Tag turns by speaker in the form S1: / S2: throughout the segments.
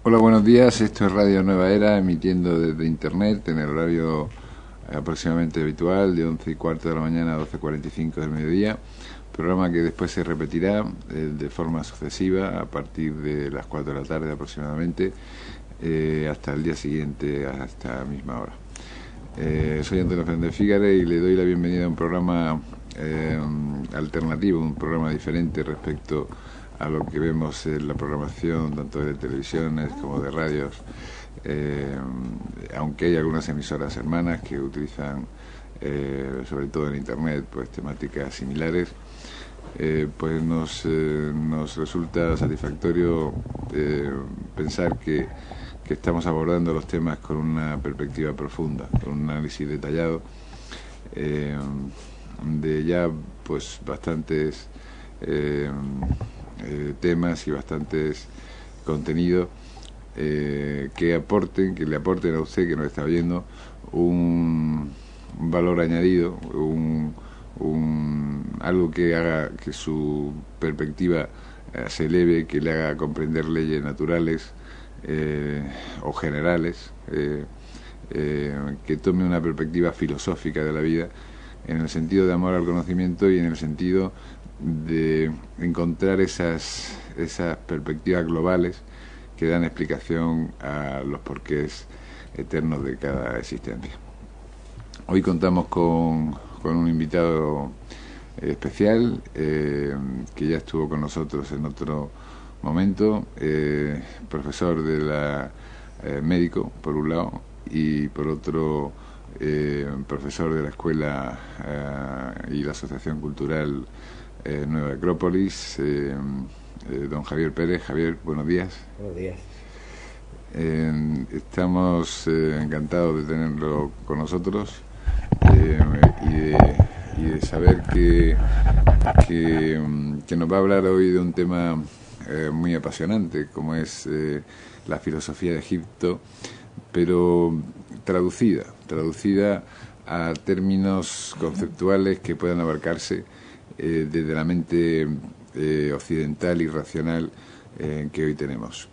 S1: Hola, buenos días. Esto es Radio Nueva Era, emitiendo desde Internet en el horario aproximadamente habitual, de 11:15 de la mañana a 12:45 del mediodía. Programa que después se repetirá de forma sucesiva a partir de las 4 de la tarde aproximadamente, hasta el día siguiente, hasta esta misma hora. Soy Antonio Fernández Fígare y le doy la bienvenida a un programa alternativo, un programa diferente respecto a lo que vemos en la programación tanto de televisiones como de radios, aunque hay algunas emisoras hermanas que utilizan sobre todo en internet pues temáticas similares. Pues nos resulta satisfactorio pensar que estamos abordando los temas con una perspectiva profunda, con un análisis detallado de ya pues bastantes temas y bastantes contenidos que le aporten a usted que nos está oyendo un valor añadido, algo que haga que su perspectiva se eleve, que le haga comprender leyes naturales o generales, que tome una perspectiva filosófica de la vida en el sentido de amor al conocimiento y en el sentido de encontrar esas perspectivas globales que dan explicación a los porqués eternos de cada existencia. Hoy contamos con un invitado especial que ya estuvo con nosotros en otro momento, profesor de la médico por un lado y por otro profesor de la escuela y la asociación cultural Nueva Acrópolis, don Javier Pérez. Javier, buenos días.
S2: Buenos días.
S1: Estamos encantados de tenerlo con nosotros y de saber que nos va a hablar hoy de un tema muy apasionante como es la filosofía de Egipto, pero traducida a términos conceptuales que puedan abarcarse desde la mente occidental y racional que hoy tenemos.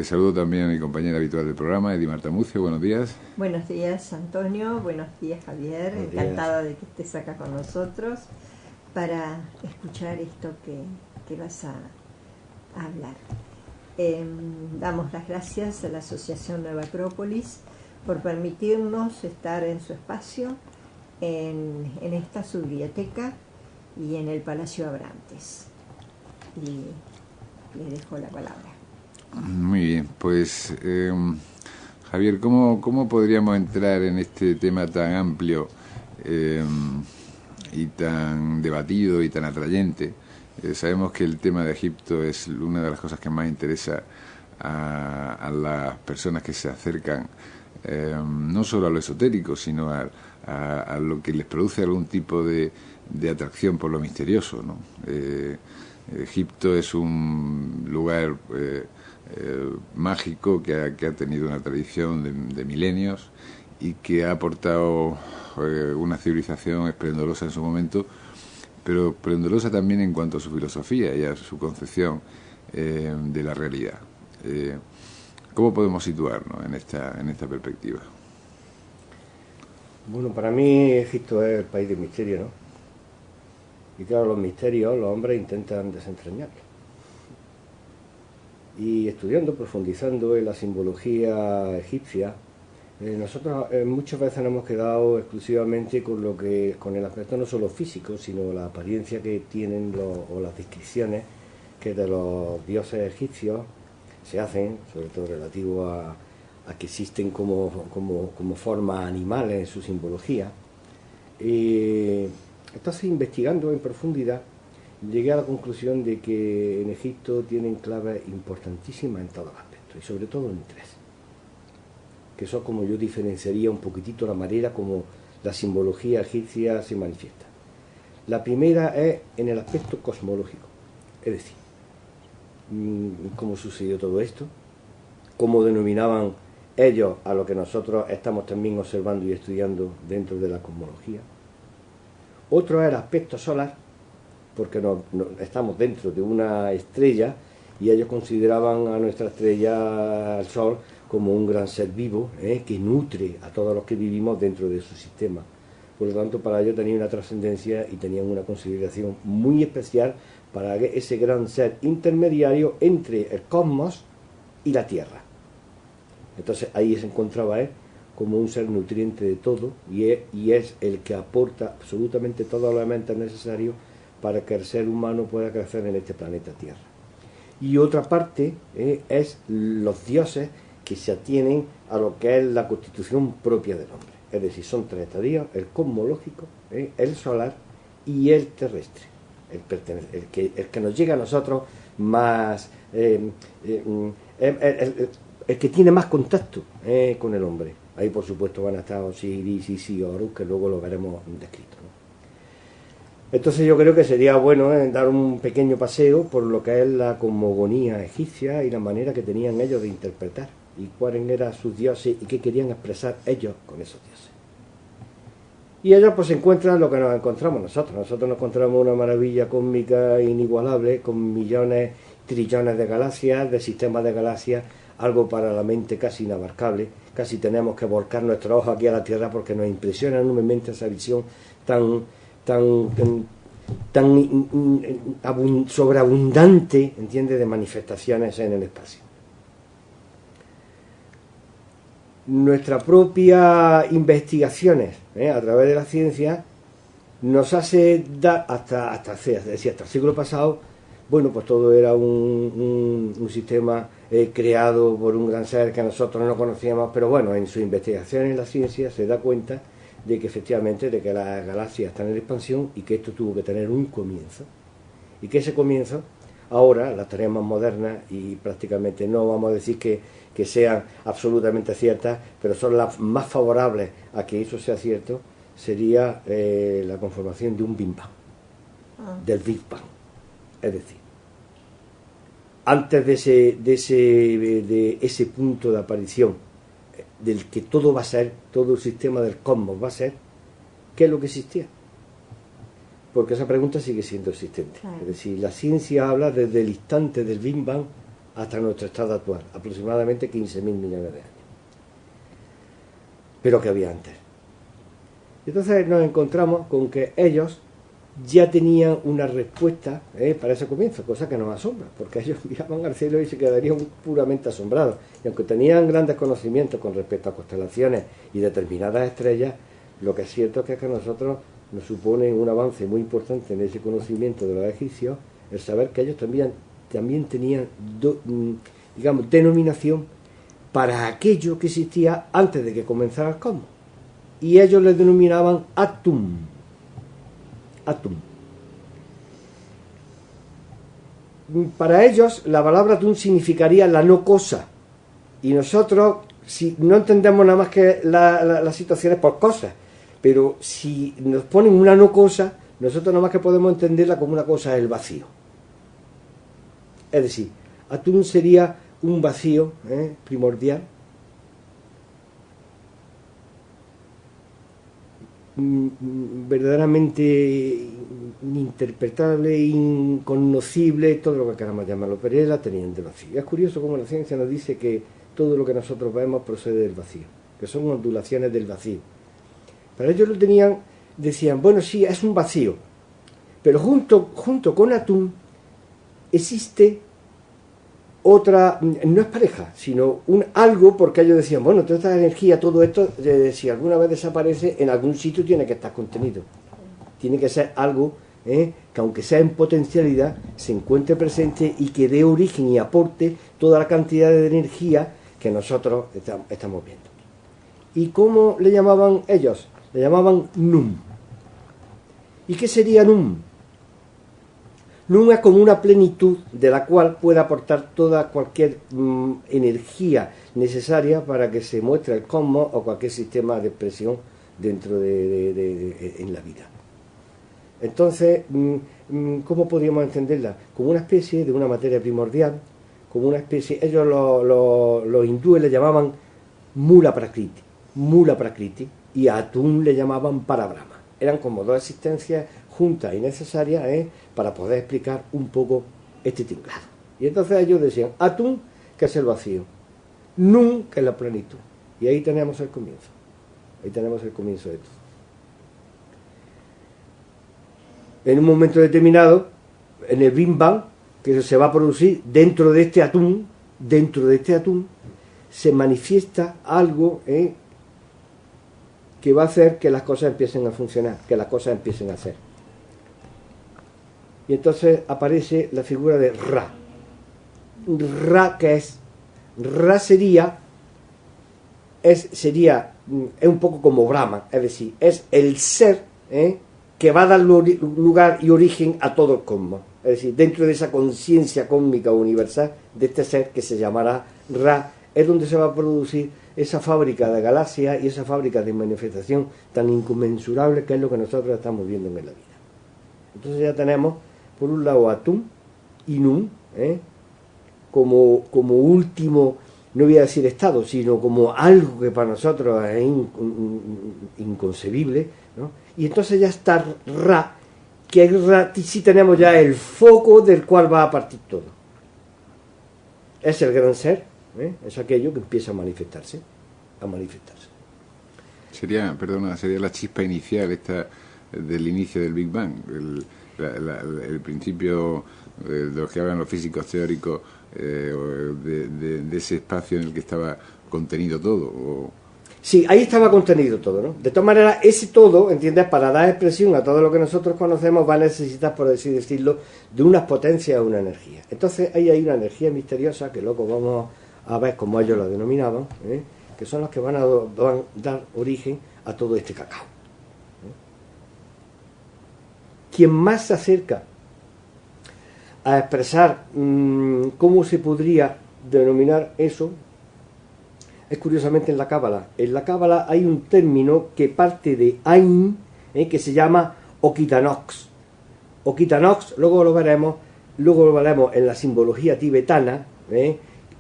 S1: Saludo también a mi compañera habitual del programa, Edi Marta Mucio. Buenos días.
S3: Buenos días, Antonio. Buenos días, Javier.
S2: Buenos días.
S3: Encantada de que estés acá con nosotros para escuchar esto que vas a hablar. Damos las gracias a la Asociación Nueva Acrópolis por permitirnos estar en su espacio, en esta su biblioteca y en el Palacio Abrantes. Y le dejo la palabra.
S1: Muy bien, pues Javier, ¿cómo podríamos entrar en este tema tan amplio y tan debatido y tan atrayente? Sabemos que el tema de Egipto es una de las cosas que más interesa a las personas que se acercan no solo a lo esotérico, sino a lo que les produce algún tipo de atracción por lo misterioso, ¿no? Egipto es un lugar mágico que ha tenido una tradición de milenios y que ha aportado una civilización esplendorosa en su momento, pero esplendorosa también en cuanto a su filosofía y a su concepción de la realidad. ¿Cómo podemos situarnos en esta perspectiva?
S2: Bueno, para mí Egipto es el país del misterio, ¿no? Y claro, los misterios los hombres intentan desentrañarlos. Y estudiando, profundizando en la simbología egipcia, nosotros muchas veces nos hemos quedado exclusivamente con el aspecto no solo físico, sino la apariencia que tienen o las descripciones que de los dioses egipcios se hacen, sobre todo relativo a que existen como formas animales en su simbología. Entonces, investigando en profundidad, llegué a la conclusión de que en Egipto tienen claves importantísimas en todos los aspectos, y sobre todo en tres, que son como yo diferenciaría un poquitito la manera como la simbología egipcia se manifiesta. La primera es en el aspecto cosmológico, es decir, cómo sucedió todo esto, cómo denominaban ellos a lo que nosotros estamos también observando y estudiando dentro de la cosmología. Otro es el aspecto solar, porque estamos dentro de una estrella y ellos consideraban a nuestra estrella, al Sol, como un gran ser vivo que nutre a todos los que vivimos dentro de su sistema. Por lo tanto, para ellos tenía una trascendencia y tenían una consideración muy especial para ese gran ser intermediario entre el cosmos y la Tierra. Entonces ahí se encontraba él como un ser nutriente de todo, y es el que aporta absolutamente todos los elementos necesarios para que el ser humano pueda crecer en este planeta Tierra. Y otra parte es los dioses que se atienen a lo que es la constitución propia del hombre. Es decir, son tres estadios: el cosmológico, el solar y el terrestre. El que nos llega a nosotros más, el que tiene más contacto con el hombre. Ahí, por supuesto, van a estar Osiris, Isis y Horus, que luego lo veremos descrito, ¿no? Entonces yo creo que sería bueno dar un pequeño paseo por lo que es la cosmogonía egipcia y la manera que tenían ellos de interpretar y cuáles eran sus dioses y qué querían expresar ellos con esos dioses. Y ellos pues encuentran lo que nos encontramos nosotros. Nosotros nos encontramos una maravilla cósmica inigualable, con millones, trillones de galaxias, de sistemas de galaxias, algo para la mente casi inabarcable. Casi tenemos que volcar nuestros ojos aquí a la Tierra porque nos impresiona enormemente esa visión tan sobreabundante, ¿entiende?, de manifestaciones en el espacio. Nuestras propias investigaciones a través de la ciencia nos hace dar hasta el siglo pasado, bueno, pues todo era un sistema creado por un gran ser que nosotros no conocíamos, pero bueno, en su investigación en la ciencia se da cuenta de que efectivamente de que las galaxias están en expansión y que esto tuvo que tener un comienzo, y que ese comienzo ahora las tareas más modernas, y prácticamente no vamos a decir que sean absolutamente ciertas, pero son las más favorables a que eso sea cierto, sería la conformación de un Big Bang, del Big Bang. Es decir, antes de ese punto de aparición del que todo va a ser, todo el sistema del cosmos va a ser, ¿qué es lo que existía? Porque esa pregunta sigue siendo existente. Claro. Es decir, la ciencia habla desde el instante del Big Bang hasta nuestro estado actual, aproximadamente 15.000 millones de años. Pero ¿qué había antes? Entonces nos encontramos con que ellos ya tenían una respuesta para ese comienzo, cosa que nos asombra, porque ellos miraban al cielo y se quedarían puramente asombrados. Y aunque tenían grandes conocimientos con respecto a constelaciones y determinadas estrellas, lo que es cierto es que a nosotros nos supone un avance muy importante en ese conocimiento de los egipcios, el saber que ellos también tenían, digamos, denominación para aquello que existía antes de que comenzara el cosmos. Y ellos le denominaban Atum. Atum. Para ellos la palabra Atum significaría la no cosa, y nosotros, si no entendemos nada más que las situaciones por cosas, pero si nos ponen una no cosa, nosotros nada más que podemos entenderla como una cosa, el vacío. Es decir, Atum sería un vacío primordial, verdaderamente ininterpretable, inconocible, todo lo que queramos llamarlo, pero él la tenía del vacío. Es curioso cómo la ciencia nos dice que todo lo que nosotros vemos procede del vacío, que son ondulaciones del vacío. Pero ellos lo tenían, decían, bueno, sí, es un vacío, pero junto con Atum existe otra, no es pareja, sino algo, porque ellos decían, bueno, toda esta energía, todo esto, si alguna vez desaparece, en algún sitio tiene que estar contenido. Tiene que ser algo que, aunque sea en potencialidad, se encuentre presente y que dé origen y aporte toda la cantidad de energía que nosotros estamos viendo. ¿Y cómo le llamaban ellos? Le llamaban Num. ¿Y qué sería Num? Num es como una plenitud de la cual puede aportar toda cualquier energía necesaria para que se muestre el cosmos o cualquier sistema de expresión dentro en la vida. Entonces, ¿cómo podríamos entenderla? Como una especie de una materia primordial, como una especie, ellos los hindúes le llamaban Mula Prakriti, y a Atum le llamaban Parabrahma. Eran como dos existencias juntas y necesarias para poder explicar un poco este tinglado. Y entonces ellos decían Atum, que es el vacío, Nun, que es la plenitud. Y ahí tenemos el comienzo. Ahí tenemos el comienzo de todo. En un momento determinado, en el Big Bang, que se va a producir dentro de este Atum, se manifiesta algo que va a hacer que las cosas empiecen a funcionar, que las cosas empiecen a hacer. Y entonces aparece la figura de Ra. Ra, ¿qué es? Ra sería un poco como Brahma, es decir, es el ser que va a dar lugar y origen a todo el cosmos. Es decir, dentro de esa conciencia cósmica universal de este ser que se llamará Ra, es donde se va a producir esa fábrica de galaxias y esa fábrica de manifestación tan inconmensurable que es lo que nosotros estamos viendo en la vida. Entonces ya tenemos, por un lado, Atum y Nun, como último, no voy a decir estado, sino como algo que para nosotros es inconcebible, ¿no? Y entonces ya está Ra, que sí tenemos ya el foco del cual va a partir todo. Es el gran ser, es aquello que empieza a manifestarse.
S1: Sería la chispa inicial esta del inicio del Big Bang, el principio de lo que hablan los físicos teóricos, de ese espacio en el que estaba contenido todo.
S2: Sí, ahí estaba contenido todo, ¿no? De todas maneras, ese todo, ¿entiendes? Para dar expresión a todo lo que nosotros conocemos va a necesitar, por así decirlo, de unas potencias o una energía. Entonces ahí hay una energía misteriosa que luego vamos a ver cómo ellos la denominaban, que son los que van a dar origen a todo este cacao. Quien más se acerca a expresar cómo se podría denominar eso es curiosamente en la Cábala. En la Cábala hay un término que parte de Ain, que se llama Okitanox. Okitanox, luego lo veremos en la simbología tibetana,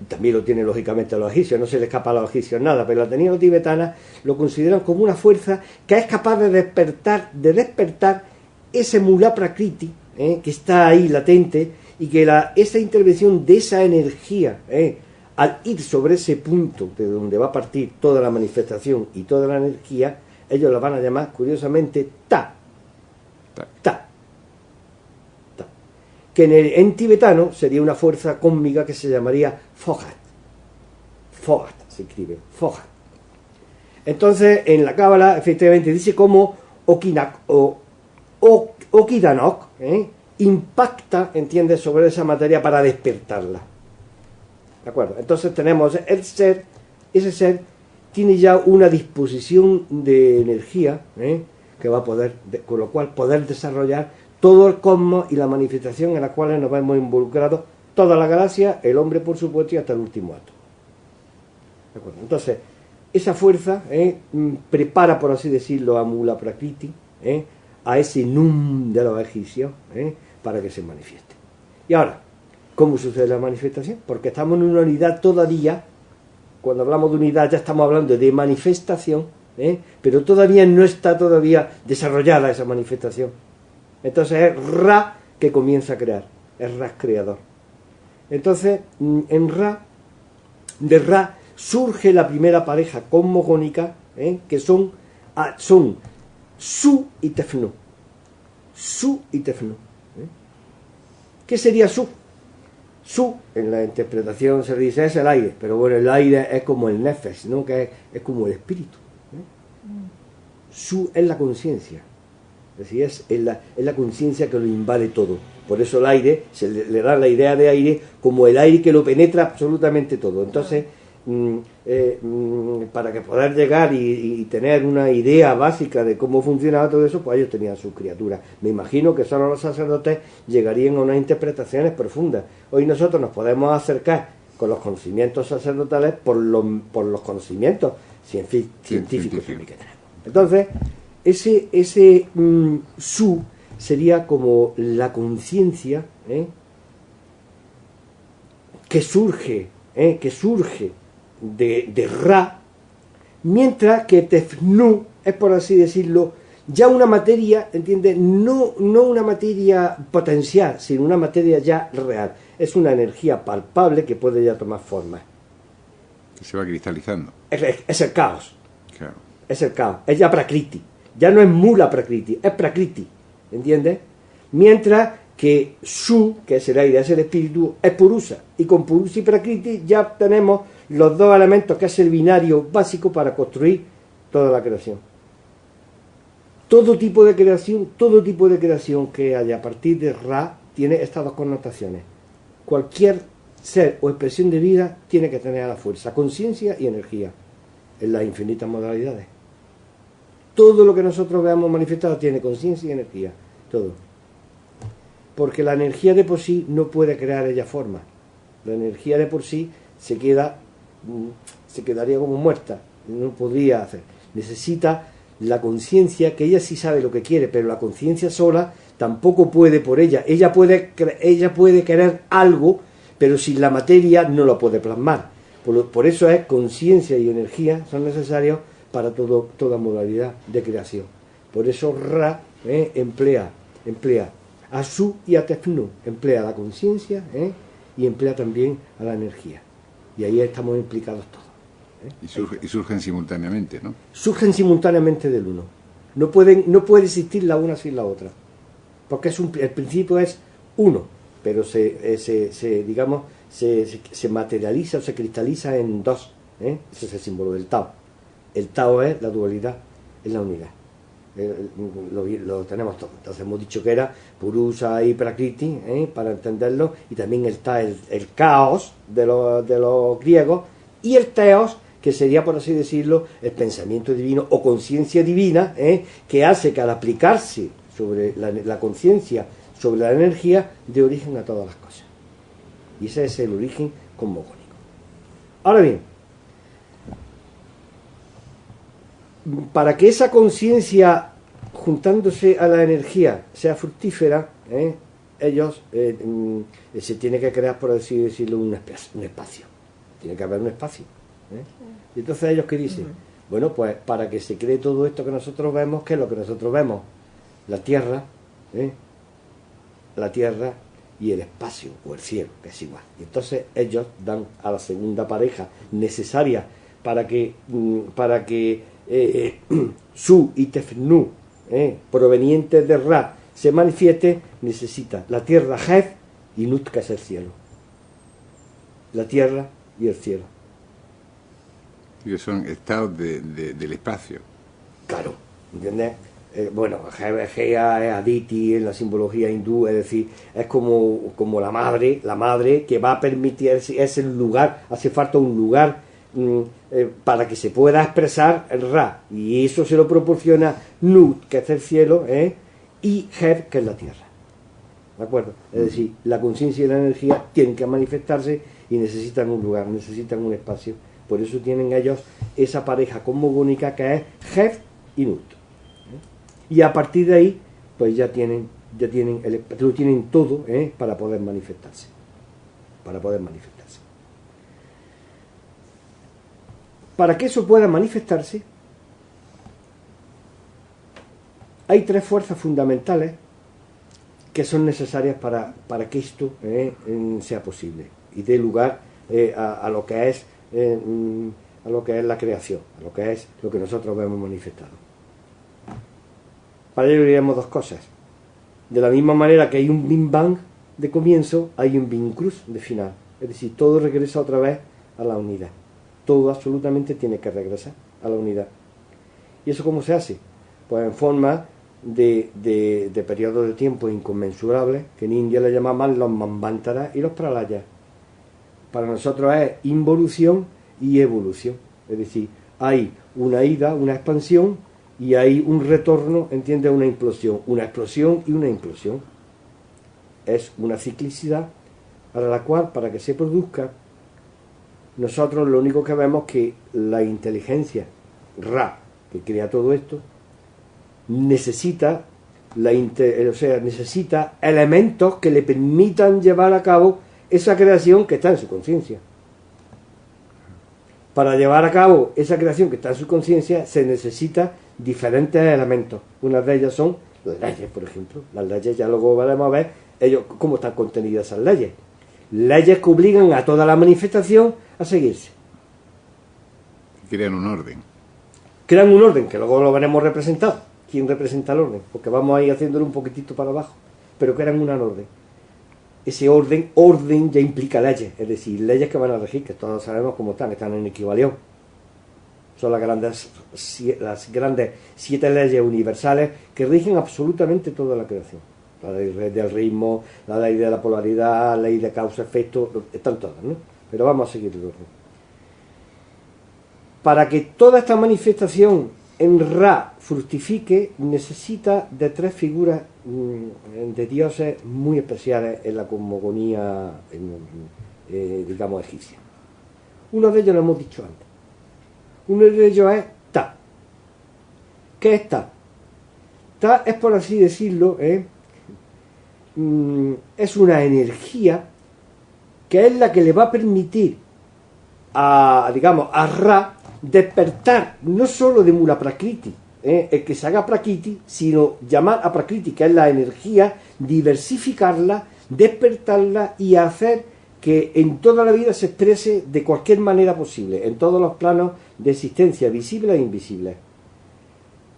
S2: también lo tienen lógicamente los egipcios, no se le escapa a los egipcios nada, pero la tenían los tibetanos, lo consideran como una fuerza que es capaz de despertar ese Mula Prakriti, que está ahí latente, y que esa intervención de esa energía, al ir sobre ese punto de donde va a partir toda la manifestación y toda la energía, ellos la van a llamar curiosamente Ta. Que en tibetano sería una fuerza cósmica que se llamaría Fohat. Fohat se escribe, Fohat. Entonces en la Cábala efectivamente dice cómo Okidanok impacta, ¿entiendes?, sobre esa materia para despertarla. ¿De acuerdo? Entonces tenemos ese ser tiene ya una disposición de energía que va a poder, con lo cual poder desarrollar todo el cosmos y la manifestación en la cual nos vemos involucrados toda la galaxia, el hombre por supuesto y hasta el último átomo. ¿De acuerdo? Entonces, esa fuerza prepara, por así decirlo, a Mula Prakriti, a ese Nun de los egipcios, para que se manifieste. Y ahora, ¿cómo sucede la manifestación? Porque estamos en una unidad todavía. Cuando hablamos de unidad ya estamos hablando de manifestación, pero todavía no está desarrollada esa manifestación. Entonces es Ra que comienza a crear, es Ra creador. Entonces de Ra surge la primera pareja cosmogónica, que son Su y Tefnú. Su y Tefnú. ¿Qué sería Su? Su, en la interpretación se dice, es el aire, pero bueno, el aire es como el nefesh, ¿no?, que es como el espíritu. Su es la conciencia, es decir, es la conciencia que lo invade todo. Por eso el aire, se le da la idea de aire como el aire que lo penetra absolutamente todo. Entonces, para que poder llegar y tener una idea básica de cómo funcionaba todo eso, pues ellos tenían sus criaturas. Me imagino que solo los sacerdotes llegarían a unas interpretaciones profundas. Hoy nosotros nos podemos acercar con los conocimientos sacerdotales por los conocimientos científicos que tenemos. Entonces, ese Su sería como la conciencia que surge de Ra, mientras que Tefnú es, por así decirlo, ya una materia, ¿entiendes? No una materia potencial, sino una materia ya real. Es una energía palpable que puede ya tomar forma.
S1: Que se va cristalizando.
S2: Es el caos.
S1: Claro.
S2: Es el caos. Es ya prakriti. Ya no es mula prakriti, es prakriti. ¿Entiendes? Mientras que su, que es el aire, es el espíritu, es purusa. Y con purusa y prakriti ya tenemos los dos elementos que es el binario básico para construir toda la creación. Todo tipo de creación que haya a partir de Ra tiene estas dos connotaciones. Cualquier ser o expresión de vida tiene que tener a la fuerza, conciencia y energía, en las infinitas modalidades. Todo lo que nosotros veamos manifestado tiene conciencia y energía, todo. Porque la energía de por sí no puede crear ella forma. La energía de por sí se quedaría como muerta, no podría hacer. Necesita la conciencia, que ella sí sabe lo que quiere, pero la conciencia sola tampoco puede por ella. Ella puede querer algo, pero sin la materia no lo puede plasmar. Por eso es conciencia y energía son necesarios para toda modalidad de creación. Por eso Ra emplea a Su y a Tefnu, emplea la conciencia y emplea también a la energía. Y ahí estamos implicados todos.
S1: Y surgen simultáneamente, ¿no?
S2: Surgen simultáneamente del uno. No puede existir la una sin la otra. Porque el principio es uno, pero se materializa o se cristaliza en dos. Ese es el símbolo del Tao. El Tao es la dualidad, es la unidad. Lo tenemos todo. Entonces hemos dicho que era Purusa y Prakriti, para entenderlo, y también está el caos de los griegos, y el Theos, que sería, por así decirlo, el pensamiento divino o conciencia divina, que hace que al aplicarse sobre la conciencia, sobre la energía, dé origen a todas las cosas. Y ese es el origen cosmogónico. Ahora bien, para que esa conciencia, juntándose a la energía, sea fructífera, ellos se tiene que crear, por así decirlo, un espacio. Tiene que haber un espacio. Y entonces ellos, ¿qué dicen? Bueno, pues para que se cree todo esto que nosotros vemos, ¿qué es lo que nosotros vemos? La tierra y el espacio, o el cielo, que es igual. Y entonces ellos dan a la segunda pareja necesaria para que Su y Tefnu, provenientes de Ra, se manifieste, necesita la tierra Hef y Nut, que es el cielo. La tierra y el cielo.
S1: Que son estados del espacio.
S2: Claro, ¿entiendes? Bueno, Gea es Aditi en la simbología hindú, es decir, es como la madre que va a permitir, es el lugar, hace falta un lugar para que se pueda expresar el Ra, y eso se lo proporciona Nut, que es el cielo, y Her, que es la tierra. ¿De acuerdo? Es decir, la conciencia y la energía tienen que manifestarse y necesitan un lugar, necesitan un espacio. Por eso tienen ellos esa pareja cosmogónica que es Hef y Nut. Y a partir de ahí, pues ya tienen lo tienen todo para poder manifestarse. Para poder manifestarse. Para que eso pueda manifestarse, hay tres fuerzas fundamentales que son necesarias para que esto sea posible y dé lugar a lo que es la creación, a lo que es lo que nosotros vemos manifestado. Para ello diremos dos cosas. De la misma manera que hay un Big Bang de comienzo, hay un Big Cruz de final. Es decir, todo regresa otra vez a la unidad. Todo absolutamente tiene que regresar a la unidad. ¿Y eso cómo se hace? Pues en forma de periodos de tiempo inconmensurables, que en India le llamaban los Manvantaras y los Pralayas. Para nosotros es involución y evolución. Es decir, hay una ida, una expansión, y hay un retorno, entiende, una implosión. Una explosión y una implosión. Es una ciclicidad para la cual, para que se produzca, nosotros lo único que vemos es que la inteligencia Ra, que crea todo esto, necesita elementos que le permitan llevar a cabo esa creación que está en su conciencia. Para llevar a cabo esa creación que está en su conciencia se necesita diferentes elementos. Unas de ellas son las leyes, por ejemplo. Las leyes, ya luego veremos a ver ellos cómo están contenidas esas leyes. Leyes que obligan a toda la manifestación a seguirse.
S1: Crean un orden.
S2: Crean un orden, que luego lo veremos representado. ¿Quién representa el orden? Porque vamos a ir haciéndolo un poquitito para abajo. Pero crean un orden. Ese orden ya implica leyes. Es decir, leyes que van a regir, que todos sabemos cómo están en equivalión. Son las grandes 7 leyes universales que rigen absolutamente toda la creación. La ley del ritmo, la ley de la polaridad, la ley de causa-efecto, están todas, ¿no? Pero vamos a seguir el orden. Para que toda esta manifestación en Ra fructifique, necesita de 3 figuras de dioses muy especiales en la cosmogonía, digamos, egipcia. Uno de ellos lo hemos dicho antes. Uno de ellos es Ta. ¿Qué es Ta? Ta es, por así decirlo, es una energía que es la que le va a permitir a Ra despertar no solo de Mula Prakriti, el que se haga Prakriti, sino llamar a Prakriti, que es la energía, diversificarla, despertarla y hacer que en toda la vida se exprese de cualquier manera posible, en todos los planos de existencia, visible e invisible.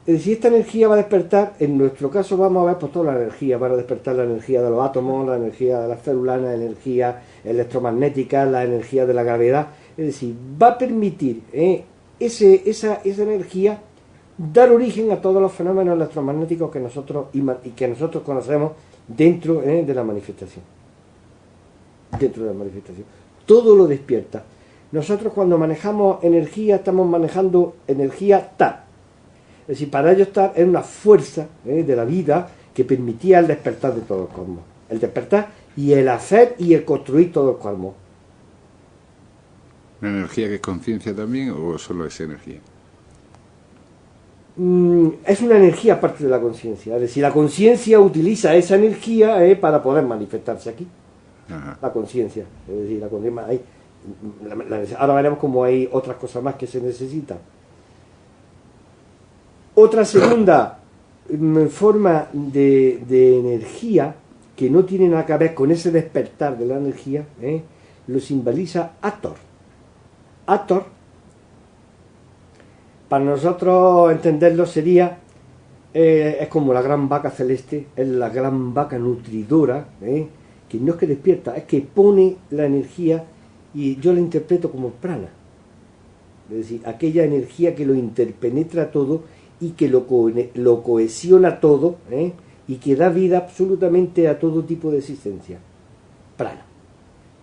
S2: Es decir, esta energía va a despertar, en nuestro caso vamos a ver pues toda la energía, van a despertar la energía de los átomos, la energía de las células, la energía electromagnética, la energía de la gravedad. Es decir, va a permitir esa energía dar origen a todos los fenómenos electromagnéticos que nosotros conocemos dentro de la manifestación. Dentro de la manifestación. Todo lo despierta. Nosotros cuando manejamos energía, estamos manejando energía Ta. Es decir, para ellos Ta es una fuerza de la vida que permitía el despertar de todo el cosmos. El despertar y el hacer y el construir todo el cosmos.
S1: ¿Una energía que es conciencia también o solo es energía?
S2: Es una energía aparte de la conciencia. Es decir, la conciencia utiliza esa energía para poder manifestarse aquí. Ajá. La conciencia. Es decir, la conciencia hay. Ahora veremos cómo hay otras cosas más que se necesitan. Otra segunda forma de energía que no tiene nada que ver con ese despertar de la energía, lo simboliza Hathor. Hathor, para nosotros entenderlo sería, es como la gran vaca celeste, es la gran vaca nutridora, que no es que despierta, es que pone la energía, y yo la interpreto como prana. Es decir, aquella energía que lo interpenetra todo y que lo cohesiona todo, y que da vida absolutamente a todo tipo de existencia. Prana.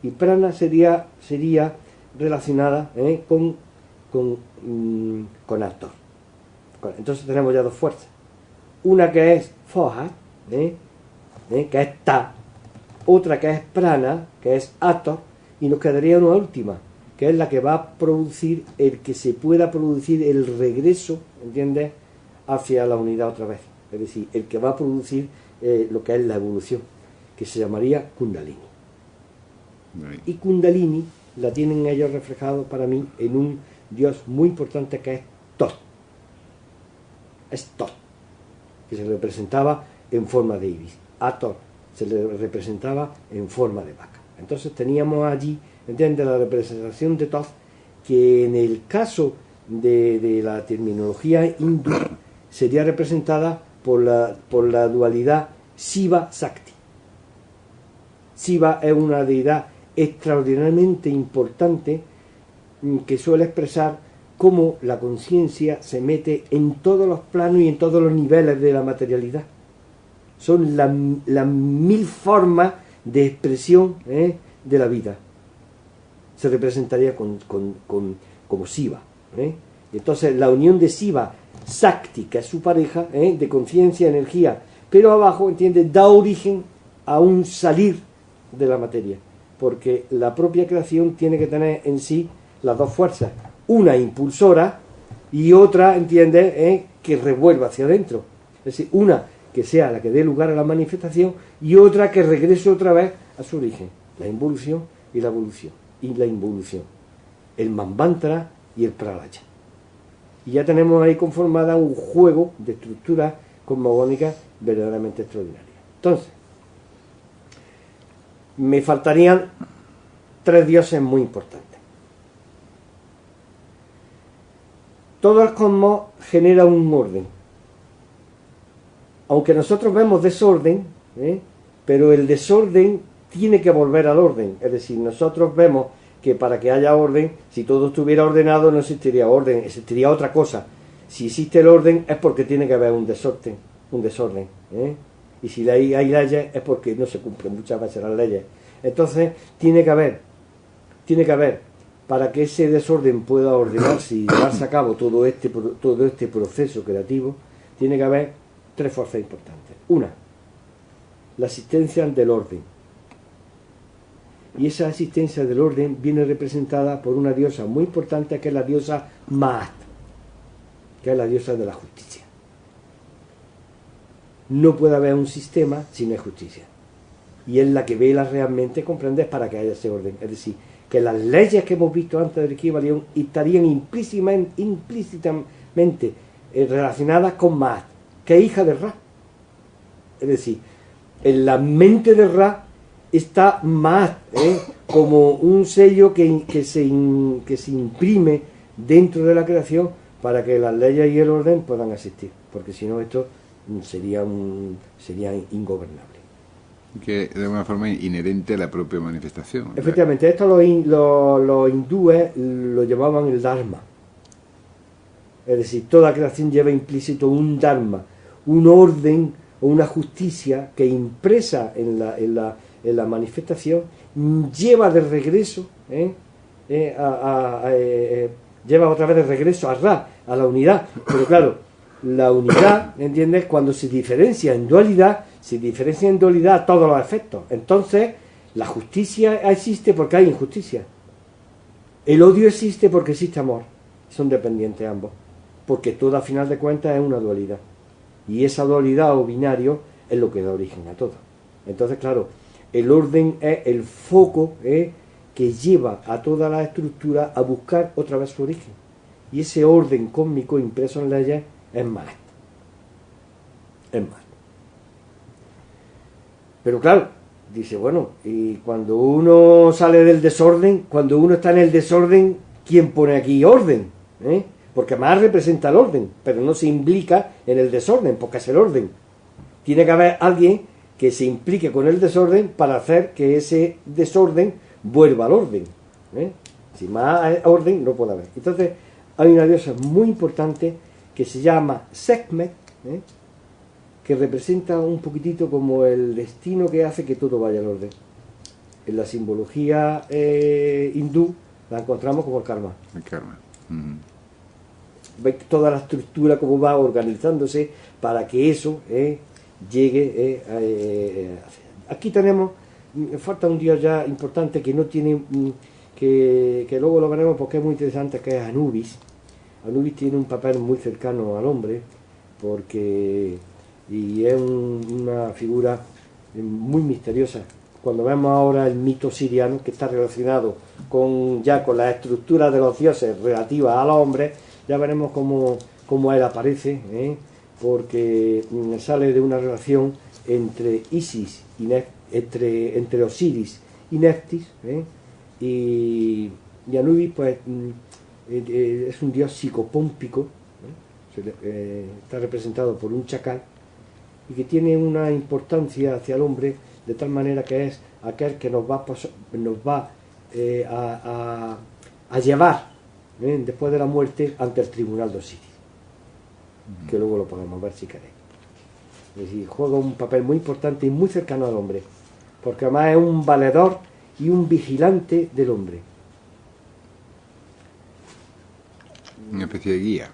S2: Y prana sería relacionada con Hathor. Entonces tenemos ya 2 fuerzas. Una que es Foha, que es Ta. Otra que es Prana, que es Hathor. Y nos quedaría una última, que es la que va a producir el que se pueda producir el regreso, ¿entiendes?, hacia la unidad otra vez. Es decir, el que va a producir lo que es la evolución, que se llamaría Kundalini. Y Kundalini la tienen ellos reflejado para mí en un dios muy importante que es Thoth. Es Thoth, que se representaba en forma de ibis. Hathor se le representaba en forma de vaca. Entonces teníamos allí, ¿entiendes?, la representación de Thoth, que en el caso de la terminología hindú sería representada por la dualidad Shiva-Sakti. Shiva es una deidad extraordinariamente importante que suele expresar cómo la conciencia se mete en todos los planos y en todos los niveles de la materialidad. Son las 1000 formas de expresión de la vida. Se representaría como Shiva. Entonces la unión de Shiva, Sakti, que es su pareja, de conciencia, energía, pero abajo, ¿entiendes?, da origen a un salir de la materia, porque la propia creación tiene que tener en sí las 2 fuerzas, una impulsora y otra, ¿entiendes?, que revuelva hacia adentro. Es decir, una que sea la que dé lugar a la manifestación y otra que regrese otra vez a su origen, la involución y la evolución, y la involución, el Manvantara y el Pralaya. Y ya tenemos ahí conformada un juego de estructuras cosmogónicas verdaderamente extraordinarias. Entonces, me faltarían 3 dioses muy importantes. Todo el cosmos genera un orden. Aunque nosotros vemos desorden, pero el desorden tiene que volver al orden. Es decir, nosotros vemos que para que haya orden, si todo estuviera ordenado no existiría orden, existiría otra cosa. Si existe el orden es porque tiene que haber un desorden. Y si hay leyes es porque no se cumplen muchas veces las leyes. Entonces tiene que haber, para que ese desorden pueda ordenarse y llevarse a cabo todo este proceso creativo, tiene que haber 3 fuerzas importantes. Una, la existencia del orden. Y esa existencia del orden viene representada por una diosa muy importante, que es la diosa Maat, que es la diosa de la justicia. No puede haber un sistema sin justicia. Y es la que vela realmente, comprender, para que haya ese orden. Es decir, que las leyes que hemos visto antes del Kybalión estarían implícitamente relacionadas con Maat, que es hija de Ra. Es decir, en la mente de Ra está Maat, como un sello que se imprime dentro de la creación para que las leyes y el orden puedan existir, porque si no esto sería ingobernable.
S1: Que de alguna forma inherente a la propia manifestación.
S2: Efectivamente, esto los hindúes lo llamaban el Dharma. Es decir, toda creación lleva implícito un Dharma, un orden o una justicia que impresa en la manifestación lleva de regreso, lleva otra vez de regreso a Ra, a la unidad. Pero claro, la unidad, ¿entiendes? Cuando se diferencia en dualidad todos los efectos. Entonces, la justicia existe porque hay injusticia. El odio existe porque existe amor. Son dependientes ambos. Porque todo, a final de cuentas, es una dualidad. Y esa dualidad o binario es lo que da origen a todo. Entonces, claro, el orden es el foco que lleva a toda la estructura a buscar otra vez su origen. Y ese orden cósmico impreso en leyes es más. Pero claro, dice, bueno, y cuando uno sale del desorden, cuando uno está en el desorden, ¿quién pone aquí orden? Porque más representa el orden, pero no se implica en el desorden, porque es el orden. Tiene que haber alguien que se implique con el desorden para hacer que ese desorden vuelva al orden. Si más orden, no puede haber. Entonces, hay una diosa muy importante que se llama Sekhmet, que representa un poquitito como el destino que hace que todo vaya al orden. En la simbología hindú la encontramos como el karma.
S1: El karma.
S2: Ve toda la estructura como va organizándose para que eso llegue aquí tenemos, falta un dios ya importante que no tiene que luego lo veremos porque es muy interesante, que es Anubis. Anubis tiene un papel muy cercano al hombre y es una figura muy misteriosa. Cuando vemos ahora el mito siriano, que está relacionado con la estructura de los dioses relativa al hombre, ya veremos cómo él aparece, porque sale de una relación entre Isis entre Osiris y Neftis, y Anubis pues es un dios psicopómpico, está representado por un chacal y que tiene una importancia hacia el hombre de tal manera que es aquel que nos va a llevar después de la muerte ante el tribunal de Osiris, que luego lo podemos ver si queréis. Es decir, juega un papel muy importante y muy cercano al hombre, porque además es un valedor y un vigilante del hombre.
S1: Una especie de guía.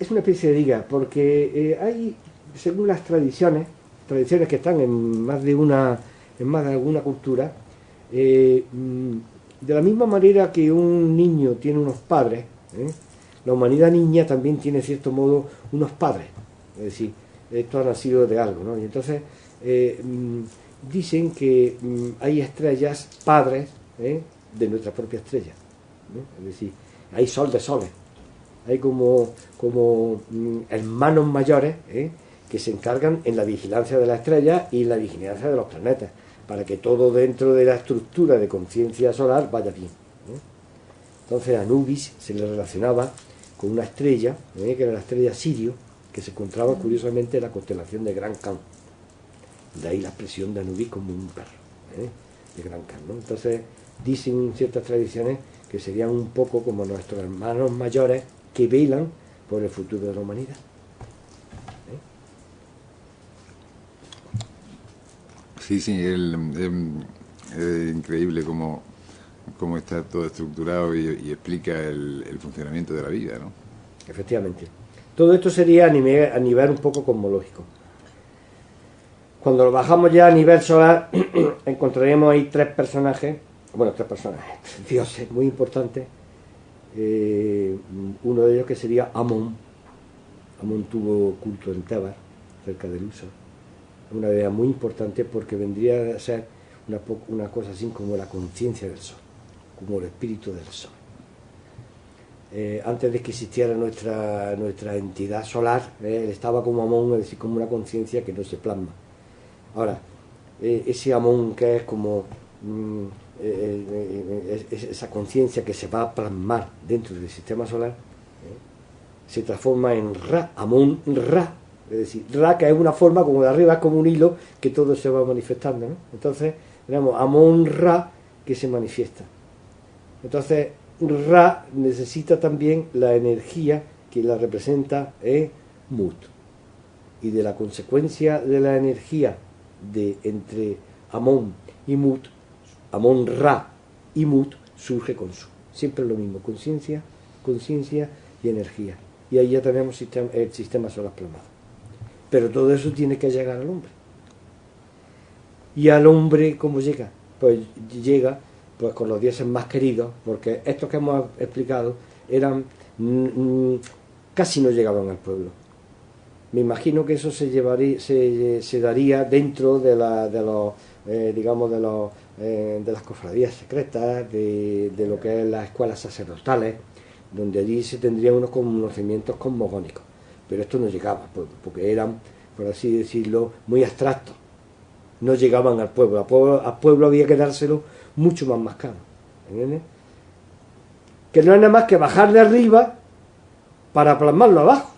S2: Es una especie de guía, porque hay, según las tradiciones que están en más de alguna cultura, de la misma manera que un niño tiene unos padres, la humanidad niña también tiene, de cierto modo, unos padres. Es decir, esto ha nacido de algo, ¿no? Y entonces dicen que hay estrellas padres de nuestra propia estrella, ¿no? Es decir, hay sol de soles, hay como hermanos mayores, que se encargan en la vigilancia de las estrellas y en la vigilancia de los planetas, para que todo dentro de la estructura de conciencia solar vaya bien. Entonces Anubis se le relacionaba con una estrella, que era la estrella Sirio, que se encontraba curiosamente en la constelación de Gran Khan. De ahí la expresión de Anubis como un perro, de Gran Khan, ¿no? Entonces dicen ciertas tradiciones que serían un poco como nuestros hermanos mayores que velan por el futuro de la humanidad.
S1: Sí, sí, es increíble cómo está todo estructurado y explica el funcionamiento de la vida, ¿no?
S2: Efectivamente. Todo esto sería a nivel un poco cosmológico. Cuando lo bajamos ya a nivel solar, encontraremos ahí tres personajes, dioses muy importantes. Uno de ellos que sería Amón. Amón tuvo culto en cerca de Luxor. Una idea muy importante porque vendría a ser una cosa así como la conciencia del sol, como el espíritu del sol. Antes de que existiera nuestra entidad solar, estaba como Amón, es decir, como una conciencia que no se plasma. Ahora, ese Amón que es como esa conciencia que se va a plasmar dentro del sistema solar, se transforma en Ra, Amón Ra. Es decir, Ra, que es una forma como de arriba, es como un hilo que todo se va manifestando, ¿no? Entonces, tenemos Amón Ra que se manifiesta. Entonces, Ra necesita también la energía que la representa Mut. Y de la consecuencia de la energía entre Amón y Mut, Amón Ra y Mut, surge con Su. Siempre es lo mismo, conciencia y energía. Y ahí ya tenemos el sistema solar plasmado. Pero todo eso tiene que llegar al hombre. ¿Y al hombre cómo llega? Pues llega con los dioses más queridos, porque estos que hemos explicado eran casi no llegaban al pueblo. Me imagino que eso se daría dentro de las cofradías secretas, de lo que es las escuelas sacerdotales, donde allí se tendrían unos conocimientos cosmogónicos. Pero esto no llegaba al pueblo, porque eran, por así decirlo, muy abstractos. No llegaban al pueblo. Al pueblo había que dárselo mucho más mascado. ¿Entiendes? Que no es nada más que bajar de arriba para plasmarlo abajo.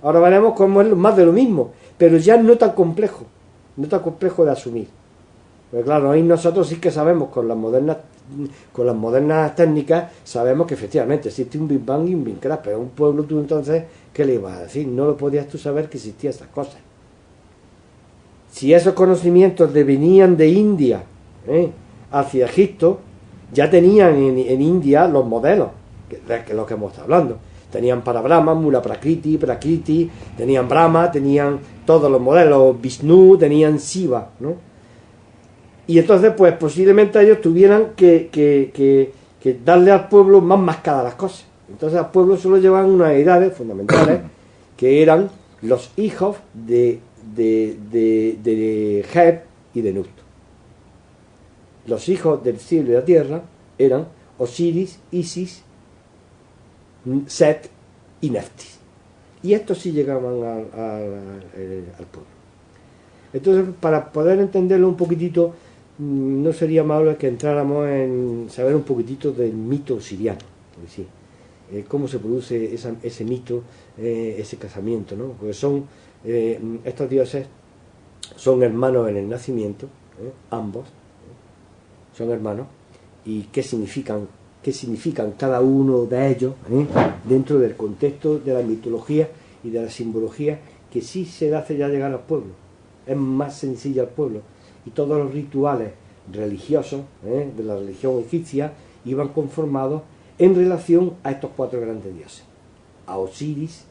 S2: Ahora veremos cómo es más de lo mismo, pero ya no tan complejo de asumir. Porque claro, ahí nosotros sí que sabemos con las modernas técnicas, sabemos que efectivamente existe un Big Bang y un Big Crunch, pero un pueblo tú entonces, ¿qué le ibas a decir? No lo podías tú saber que existían esas cosas. Si esos conocimientos venían de India hacia Egipto, ya tenían en India los modelos, que es lo que hemos estado hablando. Tenían para Brahma, Mula Prakriti, tenían Brahma, tenían todos los modelos, Vishnu, tenían Shiva, ¿no? Y entonces, pues posiblemente ellos tuvieran que darle al pueblo más mascadas las cosas. Entonces al pueblo solo llevaban unas deidades fundamentales, que eran los hijos de Heb y de Nut. Los hijos del cielo y la tierra eran Osiris, Isis, Set y Neftis. Y estos sí llegaban al pueblo. Entonces, para poder entenderlo un poquitito, no sería malo que entráramos en saber un poquitito del mito siriano, es decir, cómo se produce ese mito, ese casamiento, ¿no? Porque estos dioses son hermanos en el nacimiento, ambos son hermanos, y qué significan cada uno de ellos dentro del contexto de la mitología y de la simbología, que sí se hace ya llegar al pueblo, es más sencilla al pueblo, y todos los rituales religiosos de la religión egipcia iban conformados en relación a estos cuatro grandes dioses, a Osiris,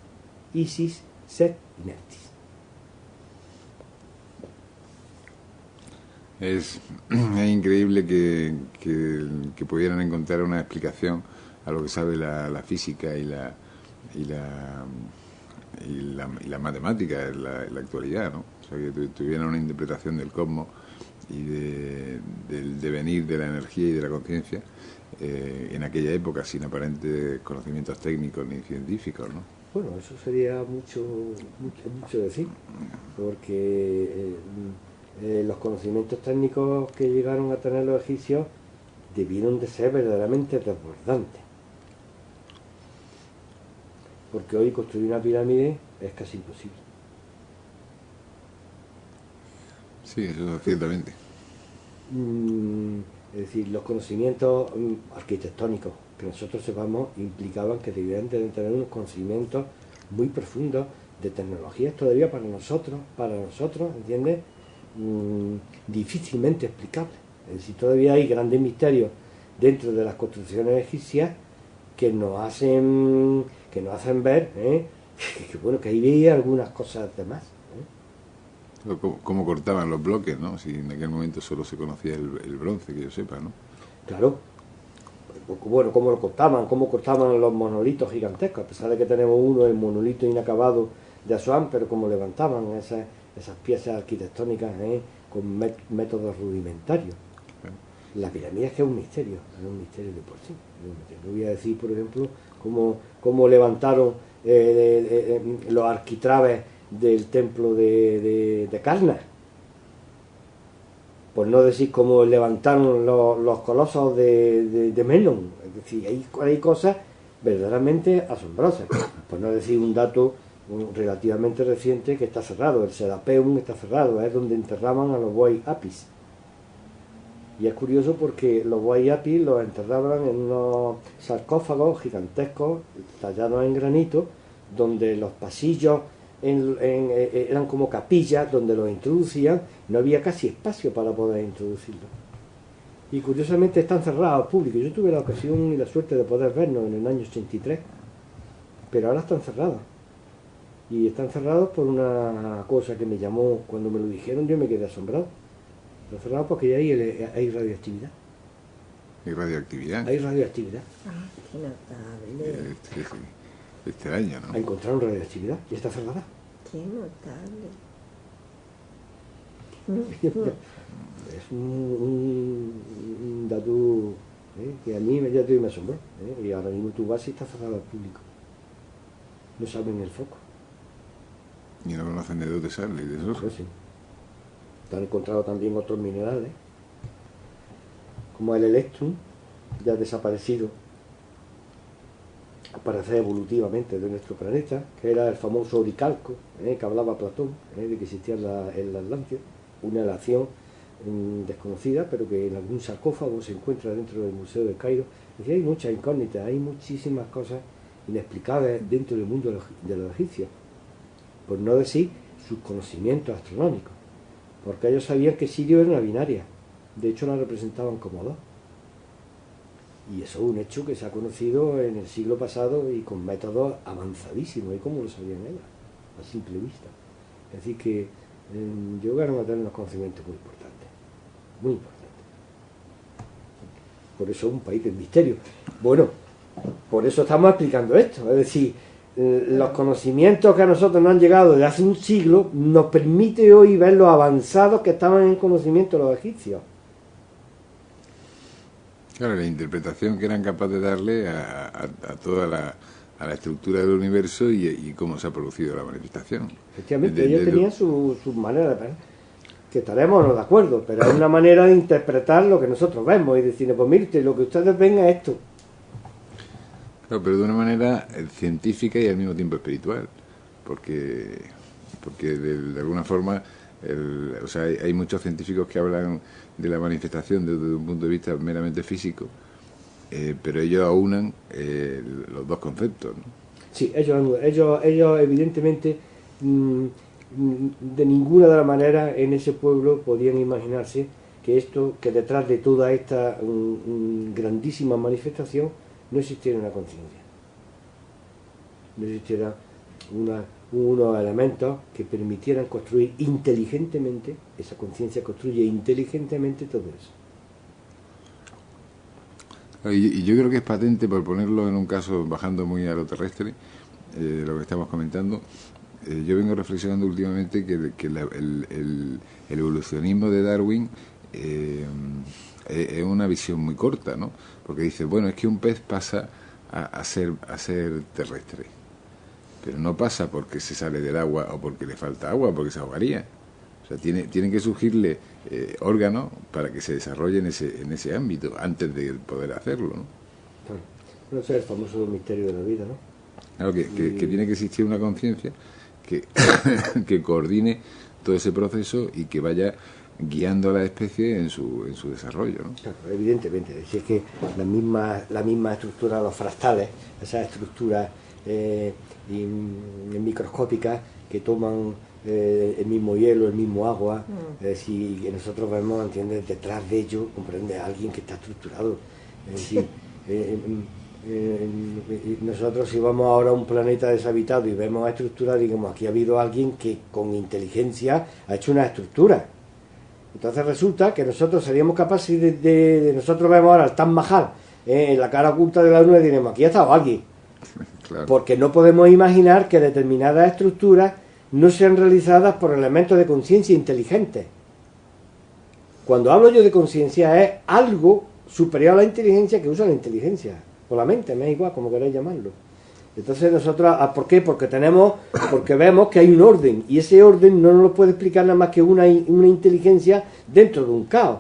S2: Isis, Set y Neftis.
S1: Es increíble que pudieran encontrar una explicación a lo que sabe la física y la matemática en la actualidad, ¿no? O sea, que tuvieran una interpretación del cosmos del devenir de la energía y de la conciencia en aquella época, sin aparentes conocimientos técnicos ni científicos, ¿no?
S2: Bueno, eso sería mucho decir, porque los conocimientos técnicos que llegaron a tener los egipcios debieron de ser verdaderamente desbordantes. Porque hoy construir una pirámide es casi imposible.
S1: Sí, eso ciertamente.
S2: Es decir, los conocimientos arquitectónicos que nosotros sepamos implicaban que debían de tener unos conocimientos muy profundos de tecnologías todavía para nosotros, ¿entiendes? Difícilmente explicables. Es decir, todavía hay grandes misterios dentro de las construcciones egipcias que nos hacen ver que bueno, que ahí veía algunas cosas de más.
S1: Cómo cortaban los bloques, ¿no? Si en aquel momento solo se conocía el bronce, que yo sepa, ¿no?
S2: Claro. Bueno, cómo cortaban los monolitos gigantescos, a pesar de que tenemos uno, el monolito inacabado de Asuán, pero cómo levantaban esas piezas arquitectónicas con métodos rudimentarios. La pirámide es que es un misterio de por sí. No voy a decir, por ejemplo, cómo levantaron los arquitrabes del templo de Karnak. Por no decir cómo levantaron los colosos de Melon. Es decir, hay cosas verdaderamente asombrosas. Por no decir un dato relativamente reciente que está cerrado. El Serapeum está cerrado, es donde enterraban a los buey apis. Y es curioso porque los buey apis los enterraban en unos sarcófagos gigantescos tallados en granito, donde los pasillos eran como capillas donde los introducían, no había casi espacio para poder introducirlos. Y curiosamente están cerrados al público. Yo tuve la ocasión y la suerte de poder verlos en el año 83, pero ahora están cerrados. Y están cerrados por una cosa que me llamó, cuando me lo dijeron yo me quedé asombrado. Están cerrados porque ahí hay radioactividad.
S1: ¿Hay radioactividad?
S2: Hay radioactividad.
S3: Ah, qué notable.
S1: Este año, ¿no?
S2: Encontraron radioactividad y está cerrada.
S3: Qué notable.
S2: Es un dato que a mí ya me asombró. Y ahora mismo tu base está cerrada al público. No saben el foco.
S1: Y no conocen de dónde sale y de eso.
S2: Pues sí. Han encontrado también otros minerales, como el electrum, ya desaparecido, aparece evolutivamente de nuestro planeta, que era el famoso oricalco, que hablaba Platón, de que existía en la Atlántida, una nación desconocida, pero que en algún sarcófago se encuentra dentro del Museo de Cairo. Es decir, hay muchas incógnitas, hay muchísimas cosas inexplicables dentro del mundo de los egipcios, por no decir sus conocimientos astronómicos, porque ellos sabían que Sirio era una binaria, de hecho la representaban como dos. Y eso es un hecho que se ha conocido en el siglo pasado y con métodos avanzadísimos, y cómo lo sabían ellos, a simple vista. Es decir que llegaron a tener unos conocimientos muy importantes, muy importantes. Por eso es un país del misterio. Bueno, por eso estamos explicando esto, es decir, los conocimientos que a nosotros nos han llegado desde hace un siglo nos permite hoy ver los avanzados que estaban en conocimiento los egipcios.
S1: Claro, la interpretación que eran capaces de darle a toda la estructura del universo y cómo se ha producido la manifestación.
S2: Efectivamente, ellos tenían su manera de ver, que estaremos no de acuerdo, pero es una manera de interpretar lo que nosotros vemos y decir, pues mire, lo que ustedes ven es esto.
S1: Claro, pero de una manera científica y al mismo tiempo espiritual, porque de alguna forma, o sea, hay muchos científicos que hablan de la manifestación desde un punto de vista meramente físico, pero ellos aunan los dos conceptos, ¿no?
S2: Sí, ellos evidentemente de ninguna de las maneras en ese pueblo podían imaginarse que detrás de toda esta grandísima manifestación no existiera una conciencia, no existiera unos elementos que permitieran construir inteligentemente, esa conciencia construye inteligentemente todo eso.
S1: Y yo creo que es patente, por ponerlo en un caso bajando muy a lo terrestre, lo que estamos comentando. Yo vengo reflexionando últimamente que el evolucionismo de Darwin es una visión muy corta, ¿no? Porque dice, bueno, es que un pez pasa a ser terrestre, pero no pasa porque se sale del agua o porque le falta agua, porque se ahogaría. O sea, tienen que surgirle órganos para que se desarrolle en ese ámbito antes de poder hacerlo, ¿no?
S2: Claro. Bueno, ese es el famoso misterio de la vida, ¿no?
S1: Claro, que tiene que existir una conciencia que, que coordine todo ese proceso y que vaya guiando a la especie en su desarrollo, ¿no?
S2: Claro, evidentemente. Es que la misma estructura de los fractales, esas estructuras microscópicas que toman el mismo hielo, el mismo agua, si que nosotros vemos, ¿entiendes? Detrás de ello, comprende a alguien que está estructurado. Es decir, nosotros si vamos ahora a un planeta deshabitado y vemos estructuras, digamos, aquí ha habido alguien que con inteligencia ha hecho una estructura. Entonces resulta que nosotros seríamos capaces de nosotros vemos ahora el Taj Mahal en la cara oculta de la luna y diremos, aquí ha estado alguien. Claro. Porque no podemos imaginar que determinadas estructuras no sean realizadas por elementos de conciencia inteligentes. Cuando hablo yo de conciencia es algo superior a la inteligencia que usa la inteligencia, o la mente, me da igual, como queráis llamarlo. Entonces nosotros, ¿por qué? Porque vemos que hay un orden, y ese orden no nos lo puede explicar nada más que una inteligencia dentro de un caos.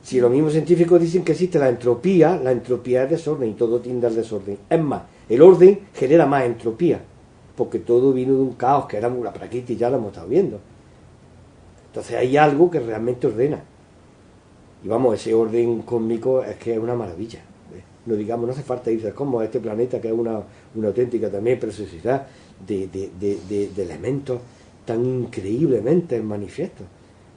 S2: Si los mismos científicos dicen que existe la entropía es desorden, y todo tiende al desorden. Es más, el orden genera más entropía, porque todo vino de un caos que era la prakriti, ya lo hemos estado viendo. Entonces hay algo que realmente ordena. Y vamos, ese orden cósmico es que es una maravilla. No digamos, no hace falta irse como este planeta, que es una auténtica también preciosidad de elementos tan increíblemente manifiestos.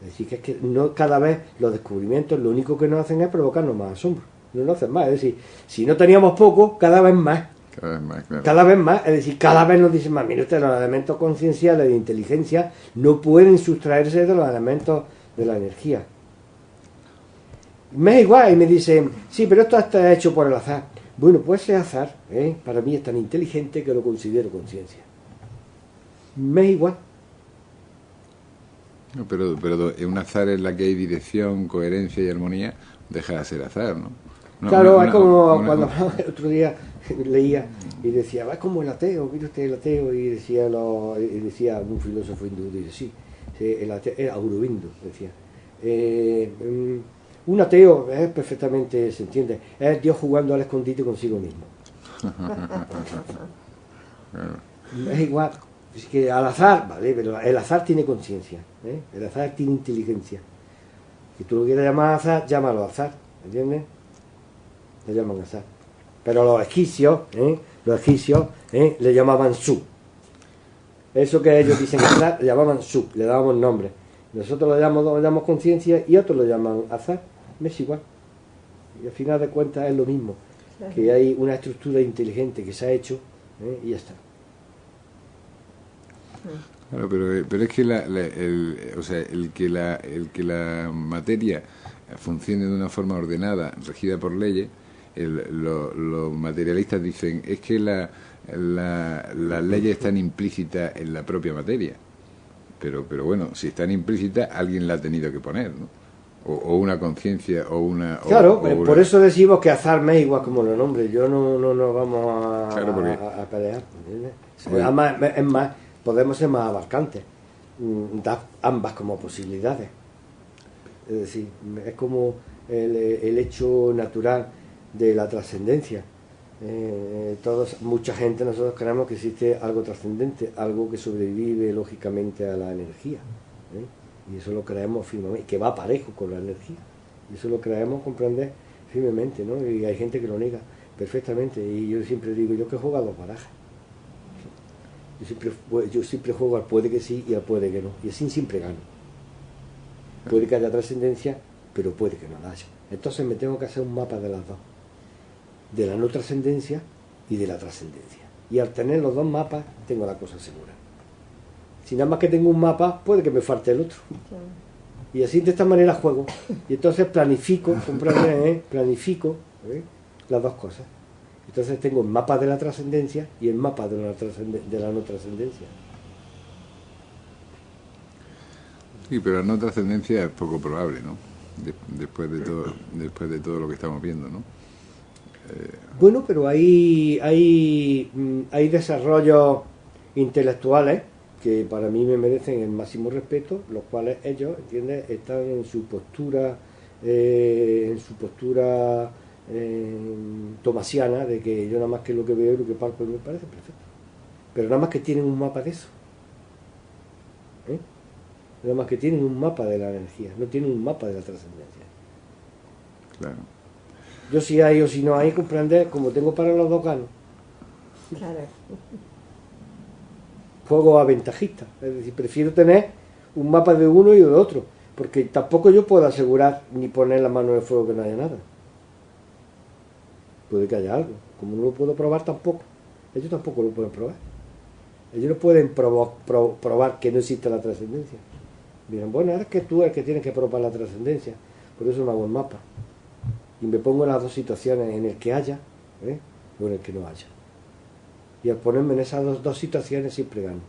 S2: Es decir, que es que no, cada vez los descubrimientos lo único que nos hacen es provocarnos más asombro. No nos hacen más. Es decir, si no teníamos poco, cada vez más.
S1: Cada vez más, claro.
S2: Cada vez más. Es decir, cada vez nos dicen más. Mire usted, los elementos concienciales de inteligencia no pueden sustraerse de los elementos de la energía. Me es igual, y me dicen, sí, pero esto está hecho por el azar. Bueno, pues ese azar, para mí es tan inteligente que lo considero conciencia. Me es igual.
S1: No, pero un azar en la que hay dirección, coherencia y armonía, deja de ser azar, ¿no?
S2: Claro, es como cuando el otro día leía y decía, va como el ateo, mire usted el ateo, y decía un filósofo hindú, dice, sí, el ateo, era Aurobindo, decía, un ateo perfectamente, se entiende, es Dios jugando al escondite consigo mismo. Es igual, es que al azar, vale, pero el azar tiene conciencia, el azar tiene inteligencia. Si tú lo quieres llamar azar, llámalo azar, ¿entiendes? Le llaman azar. Pero los egipcios le llamaban su. Eso que ellos dicen azar, le llamaban su, le dábamos nombre. Nosotros lo llamamos conciencia y otros lo llaman azar. Me es igual. Y al final de cuentas es lo mismo. Claro. Que hay una estructura inteligente que se ha hecho y ya está.
S1: Claro, pero es que el que la materia funcione de una forma ordenada, regida por leyes, los materialistas dicen es que las leyes están implícitas en la propia materia. Pero bueno, si están implícitas, alguien la ha tenido que poner, ¿no? O una conciencia o una...
S2: Claro, por eso decimos que azar me es igual como los nombres. Yo no nos vamos a pelear. Además, es más, podemos ser más abarcantes. Dar ambas como posibilidades. Es decir, es como el hecho natural de la trascendencia. Mucha gente, nosotros creemos que existe algo trascendente, algo que sobrevive lógicamente a la energía. Y eso lo creemos firmemente, que va parejo con la energía. Y eso lo creemos, comprender firmemente, ¿no? Y hay gente que lo niega perfectamente. Y yo siempre digo, yo que juego a los barajas. Yo siempre juego al puede que sí y al puede que no. Y así siempre gano. Puede que haya trascendencia, pero puede que no la haya. Entonces me tengo que hacer un mapa de las dos. De la no trascendencia y de la trascendencia. Y al tener los dos mapas, tengo la cosa segura. Si nada más que tengo un mapa, puede que me falte el otro. Y así de esta manera juego. Y entonces planifico, planifico las dos cosas. Entonces tengo el mapa de la trascendencia y el mapa de la no trascendencia.
S1: Sí, pero la no trascendencia es poco probable, ¿no? Después de todo lo que estamos viendo, ¿no?
S2: Bueno, pero hay desarrollos intelectuales que para mí me merecen el máximo respeto, los cuales ellos, ¿entiendes?, están en su postura tomasiana, de que yo nada más que lo que veo y lo que palpo me parece perfecto. Pero nada más que tienen un mapa de eso. Nada más que tienen un mapa de la energía, no tienen un mapa de la trascendencia.
S1: Claro.
S2: Yo si hay o si no hay, comprender, como tengo para los dos ganos.
S3: Claro.
S2: Juego aventajista, es decir, prefiero tener un mapa de uno y de otro, porque tampoco yo puedo asegurar ni poner la mano en el fuego que no haya nada. Puede que haya algo, como no lo puedo probar tampoco, ellos tampoco lo pueden probar. Ellos no pueden probar que no existe la trascendencia. Dirán, bueno, ahora es que tú es el que tienes que probar la trascendencia, por eso no hago el mapa. Y me pongo en las dos situaciones, en el que haya, o en el que no haya. Y al ponerme en esas dos situaciones siempre gano.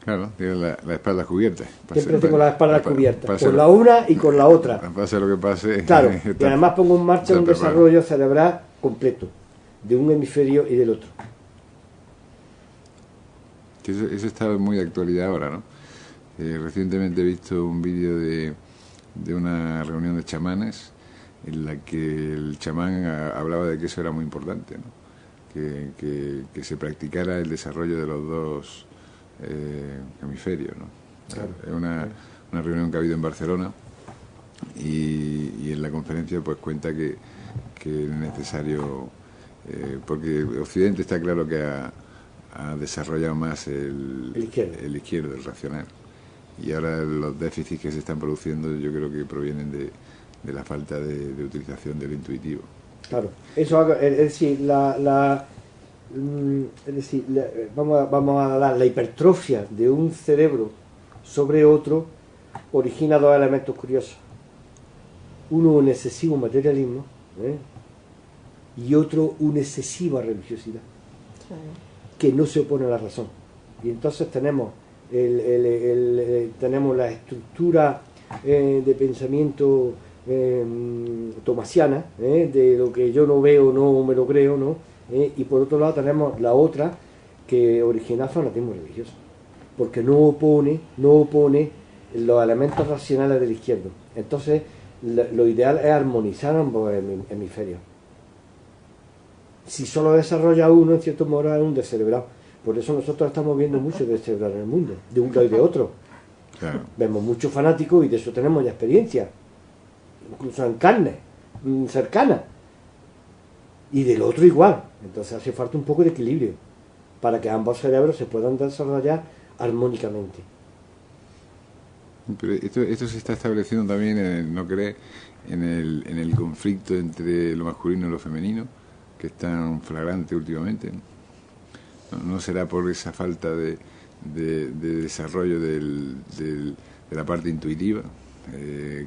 S1: Claro, tienes la espalda cubierta.
S2: Siempre tengo la espalda cubierta, con la una y con la otra.
S1: Pase lo que pase.
S2: Claro, y además pongo en marcha un desarrollo cerebral completo, de un hemisferio y del otro.
S1: Que eso está muy de actualidad ahora, ¿no? Recientemente he visto un vídeo de una reunión de chamanes en la que el chamán hablaba de que eso era muy importante, ¿no? Que se practicara el desarrollo de los dos hemisferios, ¿no?
S2: Claro.
S1: Es una reunión que ha habido en Barcelona y en la conferencia pues cuenta que es necesario, porque Occidente está claro que ha desarrollado más el izquierdo, el racional, y ahora los déficits que se están produciendo yo creo que provienen de la falta de utilización del intuitivo.
S2: Claro, eso es decir, vamos a dar la hipertrofia de un cerebro sobre otro origina dos elementos curiosos. Uno, un excesivo materialismo, y otro, una excesiva religiosidad, que no se opone a la razón. Y entonces tenemos tenemos la estructura de pensamiento tomasiana, de lo que yo no veo, no me lo creo, ¿no? Y por otro lado tenemos la otra que origina fanatismo religioso, porque no opone los elementos racionales del izquierdo. Entonces lo ideal es armonizar ambos hemisferios. Si solo desarrolla uno, en cierto modo es un descerebrado. Por eso nosotros estamos viendo mucho descerebrado en el mundo, de un lado y de otro. Claro. Vemos muchos fanáticos y de eso tenemos ya experiencia, incluso en carne cercana, y del otro igual. Entonces hace falta un poco de equilibrio para que ambos cerebros se puedan desarrollar armónicamente.
S1: Pero esto se está estableciendo también, ¿no cree?, en el conflicto entre lo masculino y lo femenino, que es tan flagrante últimamente. ¿No será por esa falta de desarrollo de la parte intuitiva,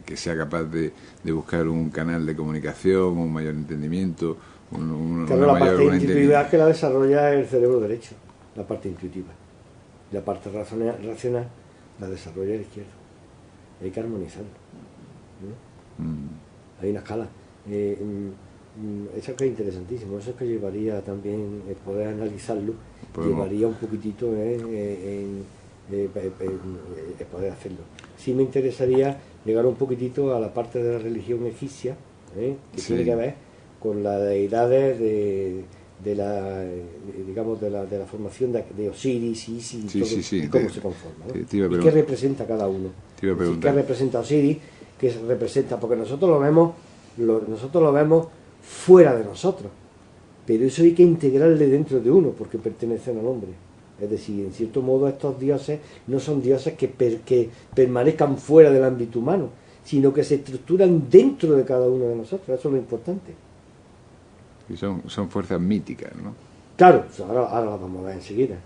S1: que sea capaz de buscar un canal de comunicación, un mayor entendimiento,
S2: claro, la parte intuitiva que la desarrolla el cerebro derecho, la parte intuitiva. La parte racional la desarrolla el izquierdo. Hay que armonizarlo. Hay una escala. Eso que es interesantísimo, eso es que llevaría también, poder analizarlo, llevaría un poquitito poder hacerlo. Sí me interesaría llegar un poquitito a la parte de la religión egipcia, que tiene que ver con las deidades de la formación de Osiris, Isis, y cómo se conforma, ¿no? Y qué representa cada uno. ¿Qué representa Osiris? ¿Qué representa? Porque nosotros lo vemos fuera de nosotros, pero eso hay que integrarle dentro de uno porque pertenecen al hombre. Es decir, en cierto modo estos dioses no son dioses que permanezcan fuera del ámbito humano, sino que se estructuran dentro de cada uno de nosotros. Eso es lo importante.
S1: Y son fuerzas míticas, ¿no?
S2: Claro, ahora las vamos a ver enseguida.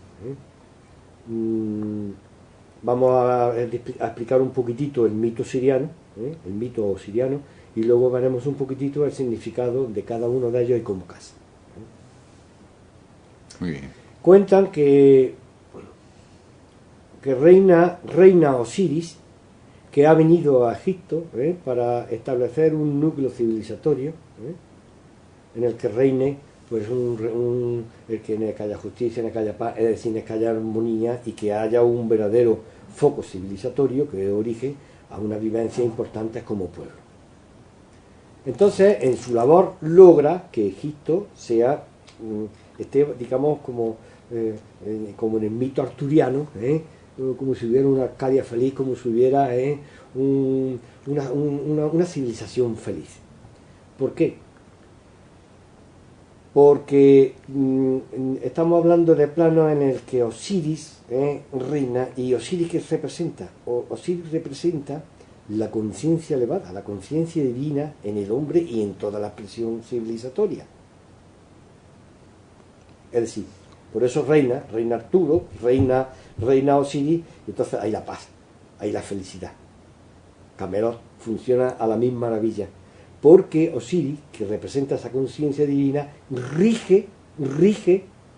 S2: Vamos a explicar un poquitito el mito siriano, el mito siriano, y luego veremos un poquitito el significado de cada uno de ellos y cómo casa.
S1: Muy bien.
S2: Cuentan que que reina Osiris, que ha venido a Egipto para establecer un núcleo civilizatorio en el que reine pues el que en el que haya justicia, en el que haya paz, es decir, en el que haya armonía y que haya un verdadero foco civilizatorio que dé origen a una vivencia importante como pueblo. Entonces, en su labor logra que Egipto sea, esté, digamos, como en el mito arturiano, como si hubiera una Arcadia feliz, como si hubiera una civilización feliz. ¿Por qué? Porque estamos hablando de plano en el que Osiris reina, y Osiris, ¿qué representa? Osiris representa la conciencia elevada, la conciencia divina en el hombre y en toda la expresión civilizatoria. Es decir, por eso reina Arturo, reina Osiris, y entonces hay la paz, hay la felicidad. Camelot funciona a la misma maravilla, porque Osiris, que representa esa conciencia divina, rige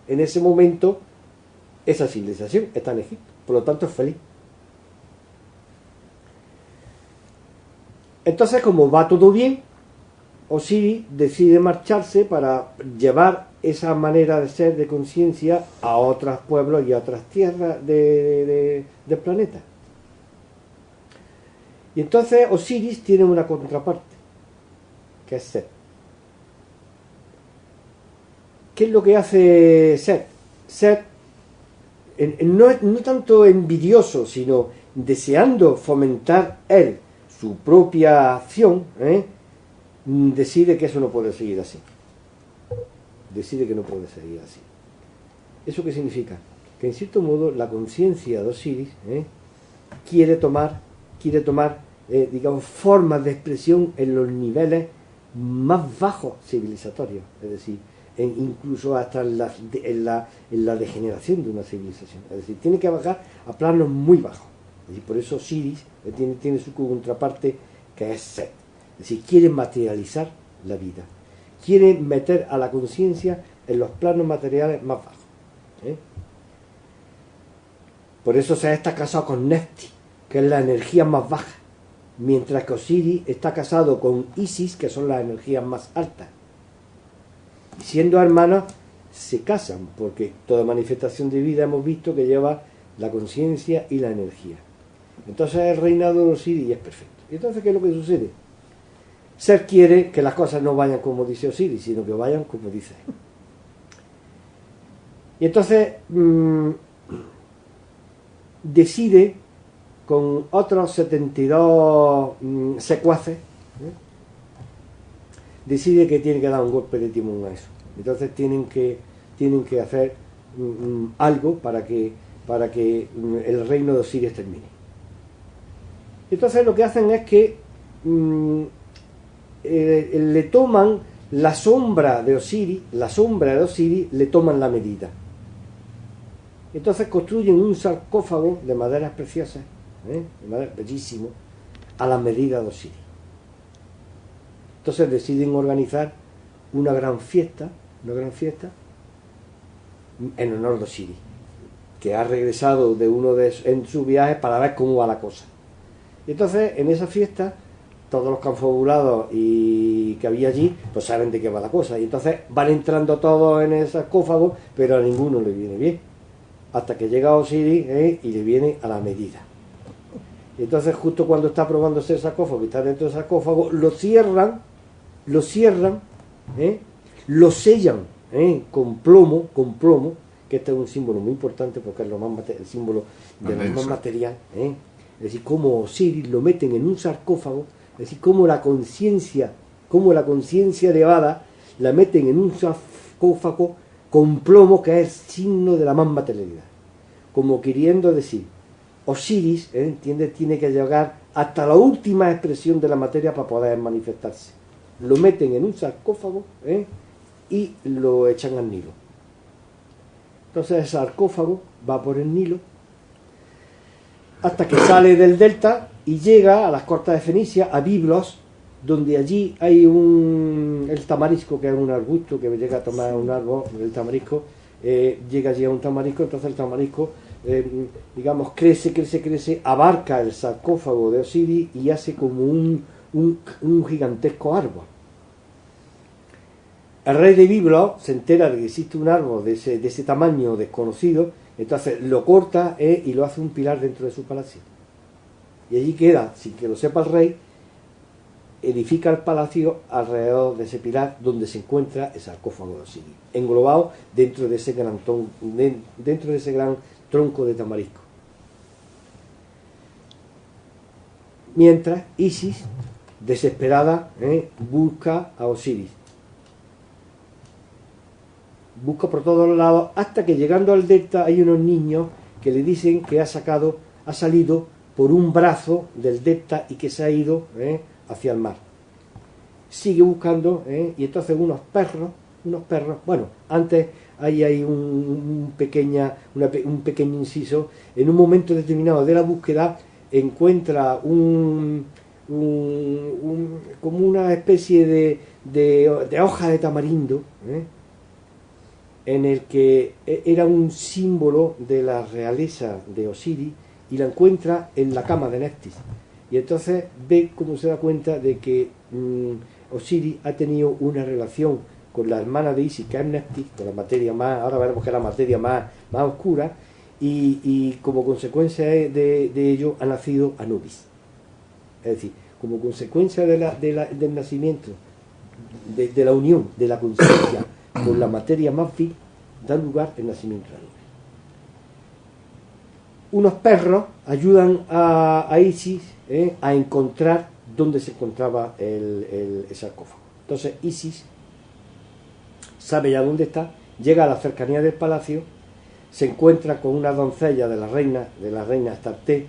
S2: en ese momento esa civilización, está en Egipto, por lo tanto es feliz. Entonces, como va todo bien, Osiris decide marcharse para llevar esa manera de ser, de conciencia, a otros pueblos y a otras tierras del planeta. Y entonces Osiris tiene una contraparte, que es Set. ¿Qué es lo que hace Set? Set, no tanto envidioso, sino deseando fomentar él su propia acción, decide que eso no puede seguir así. Decide que no puede seguir así. ¿Eso qué significa? Que en cierto modo la conciencia de Osiris quiere tomar digamos, formas de expresión en los niveles más bajos civilizatorios, es decir, incluso hasta en la degeneración de una civilización. Es decir, tiene que bajar a planos muy bajos. Es decir, por eso Osiris tiene su contraparte, que es Set. Es decir, quiere materializar la vida, quiere meter a la conciencia en los planos materiales más bajos. Por eso Set está casado con Nefti, que es la energía más baja, mientras que Osiris está casado con Isis, que son las energías más altas. Y siendo hermanos, se casan, porque toda manifestación de vida hemos visto que lleva la conciencia y la energía. Entonces el reinado de Osiris es perfecto. ¿Y entonces qué es lo que sucede? Set quiere que las cosas no vayan como dice Osiris, sino que vayan como dice él. Y entonces decide con otros 72 secuaces, decide que tiene que dar un golpe de timón a eso. Entonces tienen que hacer algo para que el reino de Osiris termine. Entonces lo que hacen es que le toman la sombra de Osiris, le toman la medida. Entonces construyen un sarcófago de maderas preciosas, de madera bellísimo, a la medida de Osiris. Entonces deciden organizar una gran fiesta en honor de Osiris, que ha regresado en su viaje para ver cómo va la cosa. Y entonces en esa fiesta todos los confabulados y que había allí pues saben de qué va la cosa, y entonces van entrando todos en el sarcófago, pero a ninguno le viene bien, hasta que llega Osiris y le viene a la medida. Y entonces justo cuando está probándose el sarcófago y está dentro del sarcófago, lo cierran, lo sellan con plomo, que este es un símbolo muy importante porque es el símbolo de lo más material. Es decir, como Osiris lo meten en un sarcófago, es decir, como la conciencia elevada la meten en un sarcófago con plomo, que es el signo de la más materialidad. Como queriendo decir, Osiris, tiene que llegar hasta la última expresión de la materia para poder manifestarse. Lo meten en un sarcófago y lo echan al Nilo. Entonces el sarcófago va por el Nilo hasta que sale del delta y llega a las costas de Fenicia, a Biblos, donde allí hay el tamarisco, que es un arbusto que llega a tomar un árbol, el tamarisco, llega allí a un tamarisco, entonces el tamarisco digamos, crece, abarca el sarcófago de Osiris y hace como un gigantesco árbol. El rey de Biblos se entera de que existe un árbol de ese tamaño desconocido, entonces lo corta y lo hace un pilar dentro de su palacio. Y allí queda, sin que lo sepa el rey, edifica el palacio alrededor de ese pilar donde se encuentra el sarcófago de Osiris, englobado dentro de ese gran tronco de tamarisco. Mientras Isis, desesperada, busca a Osiris. Busca por todos lados hasta que, llegando al delta, hay unos niños que le dicen que ha salido por un brazo del delta y que se ha ido hacia el mar. Sigue buscando y entonces unos perros, bueno, antes hay un pequeño inciso. En un momento determinado de la búsqueda encuentra como una especie de hoja de tamarindo, en el que era un símbolo de la realeza de Osiris, y la encuentra en la cama de Neftis. Y entonces ve cómo se da cuenta de que Osiris ha tenido una relación con la hermana de Isis, que es Neftis, con la materia más, ahora veremos que es la materia más oscura, y como consecuencia de ello ha nacido Anubis. Es decir, como consecuencia del nacimiento, de la unión de la conciencia con la materia más vil, da lugar el nacimiento de Anubis. Unos perros ayudan a Isis a encontrar dónde se encontraba el sarcófago. Entonces Isis sabe ya dónde está, llega a la cercanía del palacio, se encuentra con una doncella de la reina Astarte,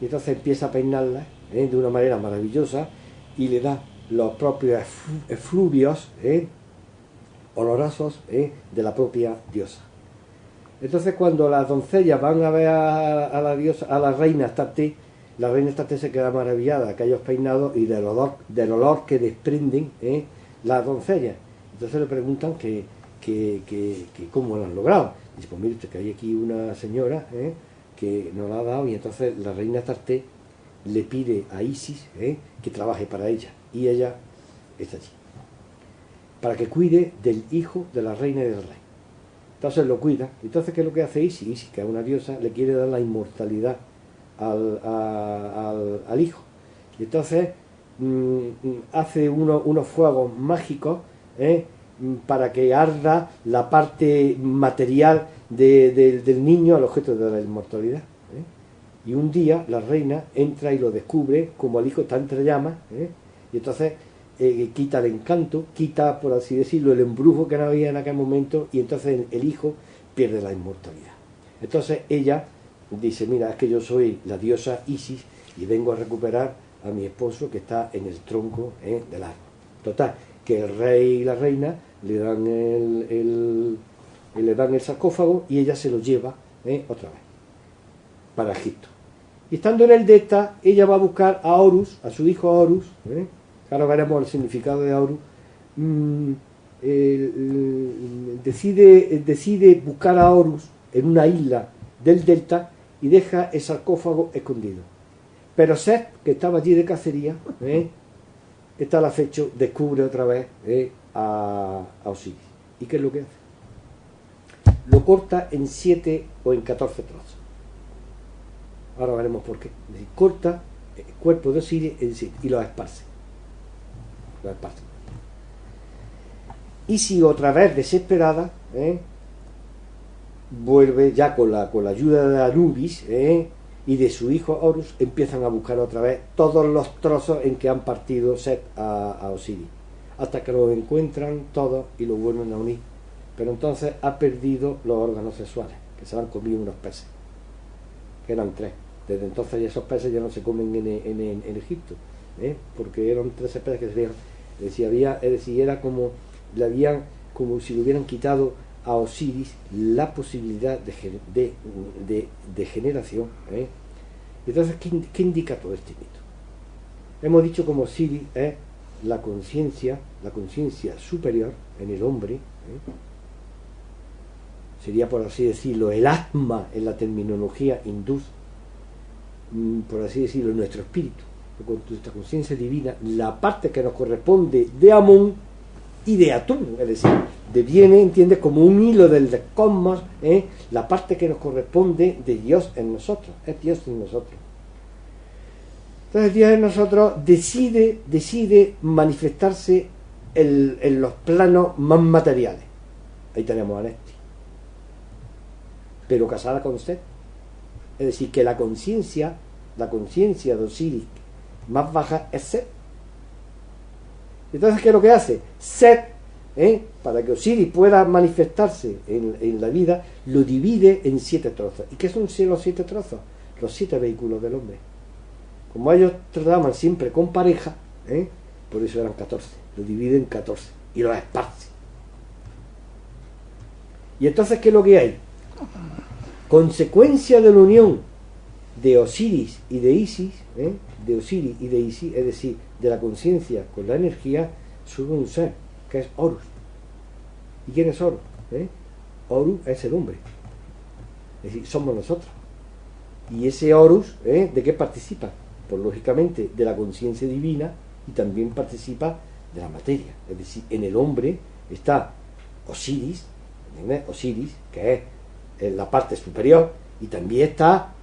S2: y entonces empieza a peinarla de una manera maravillosa y le da los propios efluvios olorosos de la propia diosa. Entonces, cuando las doncellas van a ver a la diosa, a la reina Astarte, la reina Astarte se queda maravillada de aquellos peinados y del olor que desprenden las doncellas. Entonces le preguntan que cómo lo han logrado. Dice, pues mire usted, que hay aquí una señora que nos la ha dado, y entonces la reina Astarte le pide a Isis que trabaje para ella, y ella está allí para que cuide del hijo de la reina y del rey. Entonces lo cuida. Entonces, ¿qué es lo que hace Isis? Isis, que es una diosa, le quiere dar la inmortalidad al hijo. Y entonces hace unos fuegos mágicos para que arda la parte material del niño, al objeto de la inmortalidad. Y un día la reina entra y lo descubre como el hijo está entre llamas, y entonces quita el encanto, quita, por así decirlo, el embrujo que no había en aquel momento, y entonces el hijo pierde la inmortalidad. Entonces ella dice, mira, es que yo soy la diosa Isis y vengo a recuperar a mi esposo que está en el tronco del árbol. Total, que el rey y la reina le dan el sarcófago y ella se lo lleva otra vez para Egipto. Y estando en el delta, ella va a buscar a Horus, a su hijo Horus. Ahora veremos el significado de Horus. Decide buscar a Horus en una isla del delta y deja el sarcófago escondido. Pero Set, que estaba allí de cacería, está al acecho, descubre otra vez a Osiris. ¿Y qué es lo que hace? Lo corta en 7 o en 14 trozos. Ahora veremos por qué. Es decir, corta el cuerpo de Osiris en 7 y lo esparce. Isis, otra vez desesperada, vuelve ya con la ayuda de Anubis y de su hijo Horus, empiezan a buscar otra vez todos los trozos en que han partido Set a Osiris, hasta que los encuentran todos y los vuelven a unir. Pero entonces ha perdido los órganos sexuales, que se han comido unos peces, que eran 3. Desde entonces esos peces ya no se comen en Egipto, porque eran 13 peces que se veían. Es decir, era como si le hubieran quitado a Osiris la posibilidad de generación. Entonces, ¿qué indica todo este mito? Hemos dicho como Osiris es la conciencia superior en el hombre, sería, por así decirlo, el atma en la terminología hindú, por así decirlo, nuestro espíritu, con nuestra conciencia divina, la parte que nos corresponde de Amón y de Atún, es decir, viene, entiendes, como un hilo del cosmos, la parte que nos corresponde de Dios en nosotros, es Dios en nosotros. Entonces Dios en nosotros decide manifestarse en los planos más materiales. Ahí tenemos a Nesti, pero casada con Set. Es decir, que la conciencia de Osiris más baja es Set. Entonces, ¿qué es lo que hace? Set, para que Osiris pueda manifestarse en la vida, lo divide en 7 trozos. ¿Y qué son los 7 trozos? Los 7 vehículos del hombre. Como ellos trataban siempre con pareja, por eso eran 14. Lo divide en 14 y los esparce. Y entonces, ¿qué es lo que hay? Consecuencia de la unión de Osiris y de Isis, de Osiris y de Isis, es decir, de la conciencia con la energía, sube un ser, que es Horus. ¿Y quién es Horus? Horus es el hombre. Es decir, somos nosotros. Y ese Horus, ¿de qué participa? Pues lógicamente de la conciencia divina, y también participa de la materia. Es decir, en el hombre está Osiris, ¿entiendes? Osiris, que es la parte superior, y también está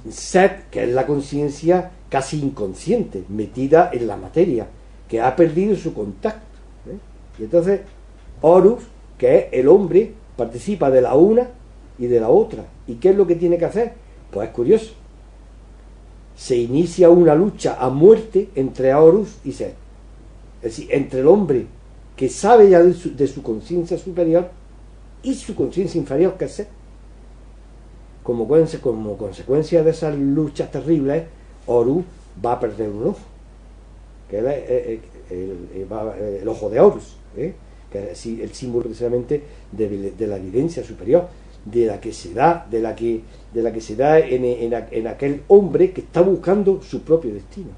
S2: Set, que es la conciencia casi inconsciente, metida en la materia, que ha perdido su contacto. Y entonces Horus, que es el hombre, participa de la una y de la otra. ¿Y qué es lo que tiene que hacer? Pues es curioso. Se inicia una lucha a muerte entre Horus y Set. Es decir, entre el hombre que sabe ya de su conciencia superior y su conciencia inferior, que es Set. Como consecuencia de esas luchas terribles, Horus va a perder un ojo, que es el ojo de Horus, que es el símbolo precisamente de la evidencia superior, de la que se da en aquel hombre que está buscando su propio destino.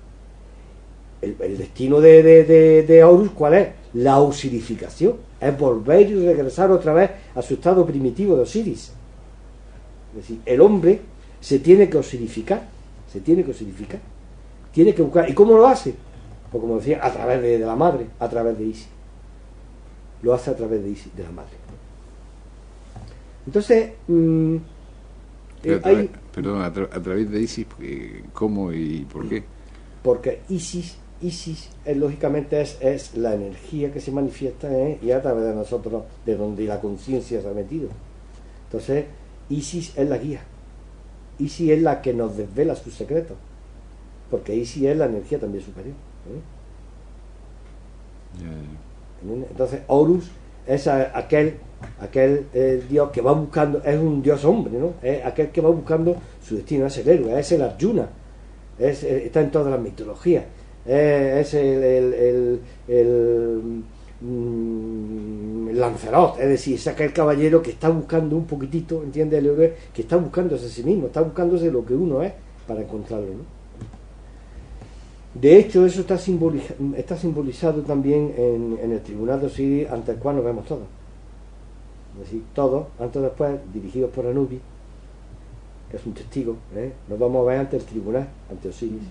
S2: El destino de Horus, ¿cuál es? La osirificación, es volver y regresar otra vez a su estado primitivo de Osiris. Es decir, el hombre se tiene que osirificar, tiene que buscar. ¿Y cómo lo hace? Pues como decía, a través de la madre, a través de Isis. Lo hace a través de Isis, de la madre. Entonces,
S1: a través de Isis, ¿cómo y por qué?
S2: Porque Isis lógicamente es la energía que se manifiesta, y a través de nosotros, de donde la conciencia se ha metido. Entonces, Isis es la guía. Isis es la que nos desvela sus secretos, porque Isis es la energía también superior. Entonces Horus es aquel dios que va buscando, es un dios hombre, ¿no? Es aquel que va buscando su destino, es el héroe, es el Arjuna, está en todas las mitologías, es el Lancelot, es decir, es aquel caballero que está buscando un poquitito, ¿entiendes? El héroe que está buscándose a sí mismo, está buscándose lo que uno es para encontrarlo, ¿no? De hecho, eso está simbolizado también en el tribunal de Osiris, ante el cual nos vemos todos. Es decir, todos, antes o después, dirigidos por Anubis, que es un testigo, nos vamos a ver ante el tribunal, ante Osiris,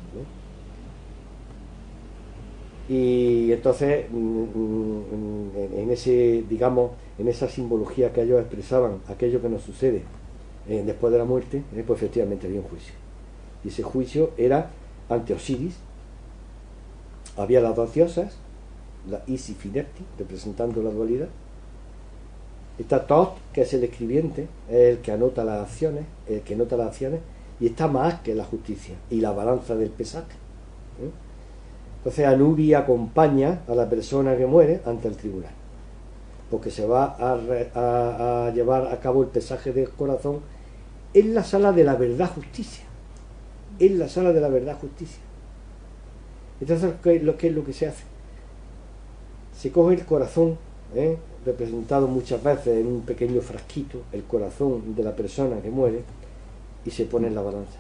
S2: Y entonces, en ese, digamos, en esa simbología que ellos expresaban, aquello que nos sucede después de la muerte, pues efectivamente había un juicio. Y ese juicio era ante Osiris. Había las dos diosas, la Isis y Nefti, representando la dualidad. Está Thoth, que es el escribiente, es el que anota las acciones, y está Maat, que es la justicia, y la balanza del pesaje. Entonces Anubis acompaña a la persona que muere ante el tribunal, porque se va a llevar a cabo el pesaje del corazón en la sala de la verdad justicia. Entonces, ¿qué es lo que se hace? Se coge el corazón, representado muchas veces en un pequeño frasquito, el corazón de la persona que muere, y se pone en la balanza.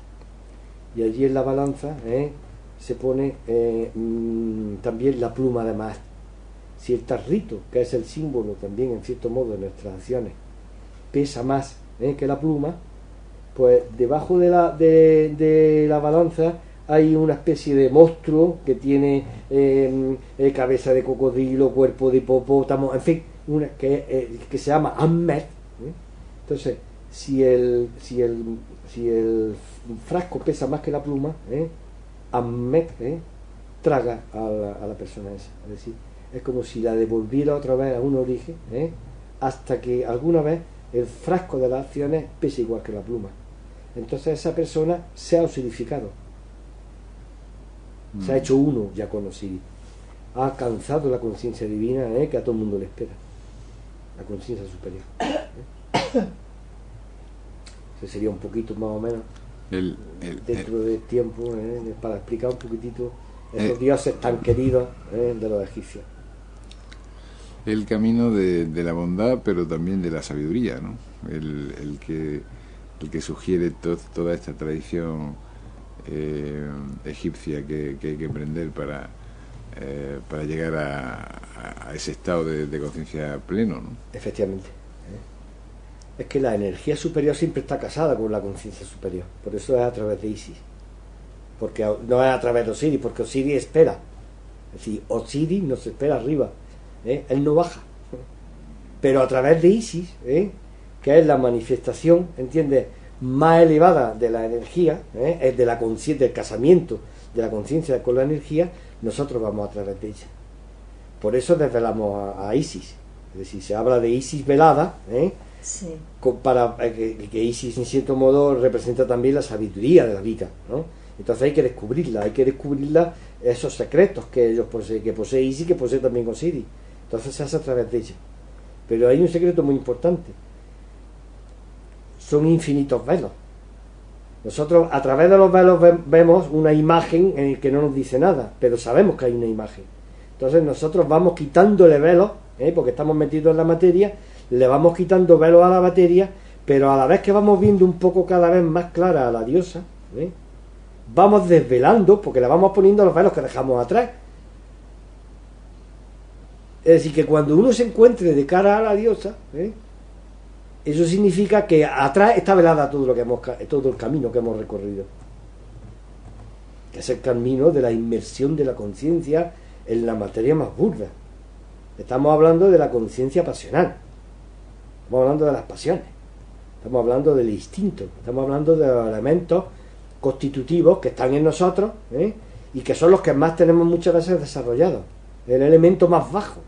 S2: Y allí en la balanza se pone también la pluma de Maat. Si el tarrito, que es el símbolo también en cierto modo de nuestras acciones, pesa más que la pluma, pues debajo de la balanza hay una especie de monstruo que tiene cabeza de cocodrilo, cuerpo de hipopótamo, en fin, que se llama Ammet. Entonces, si el frasco pesa más que la pluma, Ammet traga a la persona esa. Es decir, es como si la devolviera otra vez a un origen, hasta que alguna vez el frasco de las acciones pese igual que la pluma. Entonces esa persona se ha osirificado, se ha hecho uno ya con Osiris, ha alcanzado la conciencia divina que a todo el mundo le espera, la conciencia superior. Ese sería un poquito más o menos dentro del tiempo para explicar un poquitito esos dioses tan queridos de los egipcios.
S1: El camino de la bondad, pero también de la sabiduría, ¿no? El que sugiere toda esta tradición egipcia que hay que aprender para llegar a ese estado de conciencia pleno, ¿no?
S2: Efectivamente. Es que la energía superior siempre está casada con la conciencia superior, por eso es a través de Isis, porque no es a través de Osiris, porque Osiris espera, es decir, Osiris nos espera arriba, él no baja, pero a través de Isis, que es la manifestación, ¿entiendes?, más elevada de la energía, es de la conciencia, del casamiento de la conciencia con la energía, nosotros vamos a través de ella. Por eso desvelamos a Isis, es decir, se habla de Isis velada,
S3: sí,
S2: para que Isis en cierto modo representa también la sabiduría de la vida, ¿no? Entonces hay que descubrirla, esos secretos que ellos poseen, que posee Isis, que posee también Osiris. Entonces se hace a través de ella. Pero hay un secreto muy importante: son infinitos velos. Nosotros a través de los velos vemos una imagen en el que no nos dice nada, pero sabemos que hay una imagen. Entonces nosotros vamos quitándole velos, porque estamos metidos en la materia, le vamos quitando velos a la materia, pero a la vez que vamos viendo un poco cada vez más clara a la diosa, vamos desvelando, porque le vamos poniendo los velos que dejamos atrás. Es decir, que cuando uno se encuentre de cara a la diosa, eso significa que atrás está velada todo el camino que hemos recorrido, que es el camino de la inmersión de la conciencia en la materia más burda. Estamos hablando de la conciencia pasional, estamos hablando de las pasiones, estamos hablando del instinto, estamos hablando de los elementos constitutivos que están en nosotros, y que son los que más tenemos muchas veces desarrollados. El elemento más bajo,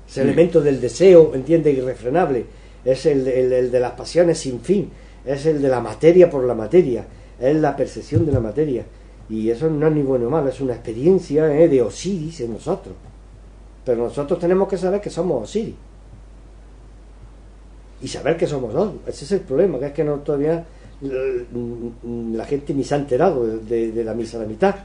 S2: ese elemento del deseo, entiende, irrefrenable, es el de las pasiones sin fin, es el de la materia por la materia, es la percepción de la materia, y eso no es ni bueno ni malo, es una experiencia de Osiris en nosotros. Pero nosotros tenemos que saber que somos Osiris y saber que somos Horus. Ese es el problema, que es que no, todavía la gente ni se ha enterado de la misa a la mitad.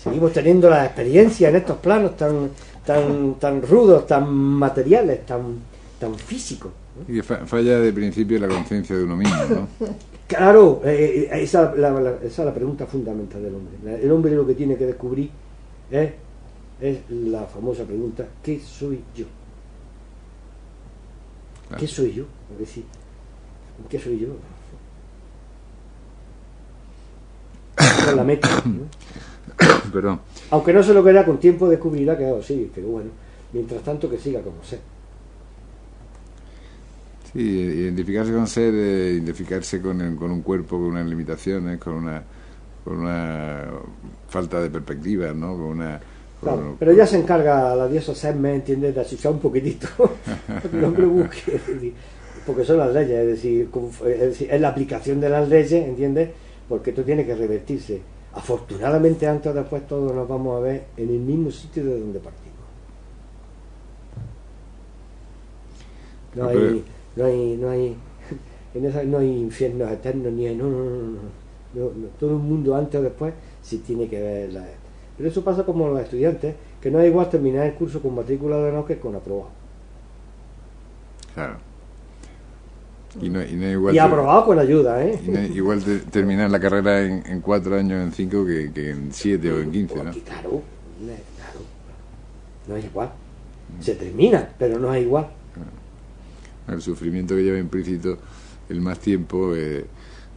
S2: Seguimos teniendo las experiencias en estos planos tan rudos, tan materiales, tan físicos, ¿no?
S1: Y falla de principio la conciencia de uno mismo, ¿no?
S2: Claro, esa es la pregunta fundamental del hombre. El hombre lo que tiene que descubrir es la famosa pregunta: ¿qué soy yo? Claro. ¿Qué soy yo? Es decir, ¿qué soy yo? Esa es la meta, ¿no?
S1: Perdón.
S2: Aunque no se lo verá, con tiempo descubrirá que sí, pero bueno, mientras tanto que siga como ser.
S1: Sí, identificarse con ser, identificarse con un cuerpo, con unas limitaciones, con una falta de perspectiva, ¿no?
S2: Claro, pero ya se encarga la diosa Sekhmet, ¿entiendes?, de asustar un poquitito que el hombre busque, porque son las leyes, es decir, es la aplicación de las leyes, ¿entiendes?, porque esto tiene que revertirse. Afortunadamente, antes o después todos nos vamos a ver en el mismo sitio de donde partimos. No hay infiernos eternos, ni hay, no, todo el mundo antes o después se tiene que ver. Pero eso pasa como los estudiantes, que no es igual terminar el curso con matrícula de honor que con aprobado.
S1: Claro. Y no igual
S2: y aprobado con ayuda,
S1: Y no igual terminar la carrera en 4 años, en 5, que en 7 o en 15, ¿no?
S2: Claro, no es igual. Se termina, pero no es igual.
S1: El sufrimiento que lleva implícito el más tiempo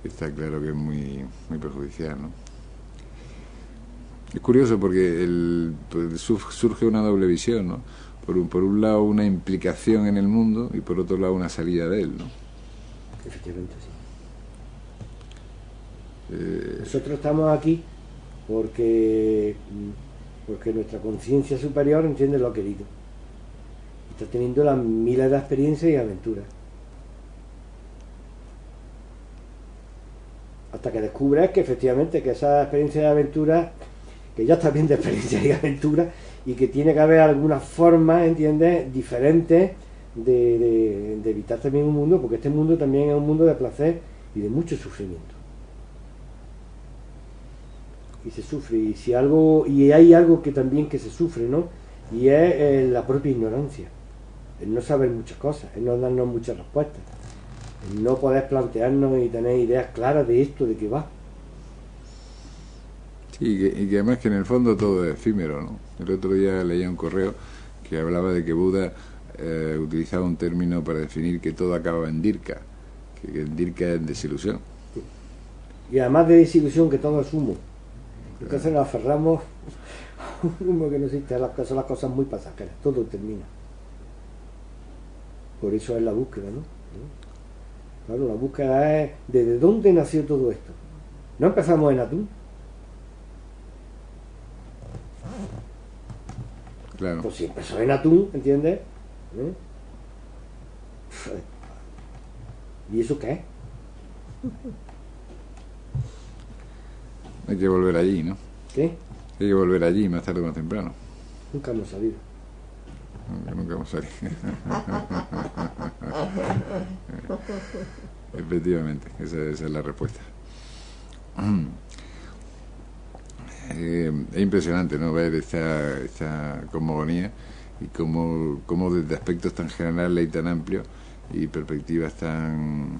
S1: está claro que es muy, muy perjudicial, ¿no? Es curioso porque pues, surge una doble visión, ¿no? Por un lado una implicación en el mundo y por otro lado una salida de él, ¿no?
S2: Efectivamente, sí. Nosotros estamos aquí porque nuestra conciencia superior entiende lo querido. Está teniendo las miles de experiencias y aventuras. Hasta que descubres que efectivamente que esas experiencias y aventuras, que ya está bien de experiencias y aventuras, y que tiene que haber algunas formas, ¿entiendes?, diferentes de evitar también un mundo, porque este mundo también es un mundo de placer y de mucho sufrimiento. Y se sufre, y hay algo que también que se sufre, ¿no? Y es la propia ignorancia, el no saber muchas cosas, el no darnos muchas respuestas, el no poder plantearnos y tener ideas claras de esto, de qué va.
S1: Sí, y que además que en el fondo todo es efímero, ¿no? El otro día leía un correo que hablaba de que Buda utilizaba un término para definir que todo acaba en dirka, que el dirka es desilusión.
S2: Y además de desilusión, que todo es humo. Entonces nos aferramos a un humo que no existe, son las cosas muy pasajeras, todo termina. Por eso es la búsqueda, ¿no? Claro, la búsqueda es ¿desde dónde nació todo esto? No empezamos en atún.
S1: Claro.
S2: Pues si empezó en atún, ¿entiendes? ¿Y eso qué es?
S1: Hay que volver allí, ¿no?
S2: ¿Qué?
S1: Hay que volver allí más tarde o más temprano.
S2: Nunca hemos salido.
S1: Nunca hemos salido. Efectivamente, esa es la respuesta. Es impresionante, ¿no?, ver esta cosmogonía y cómo desde aspectos tan generales y tan amplios y perspectivas tan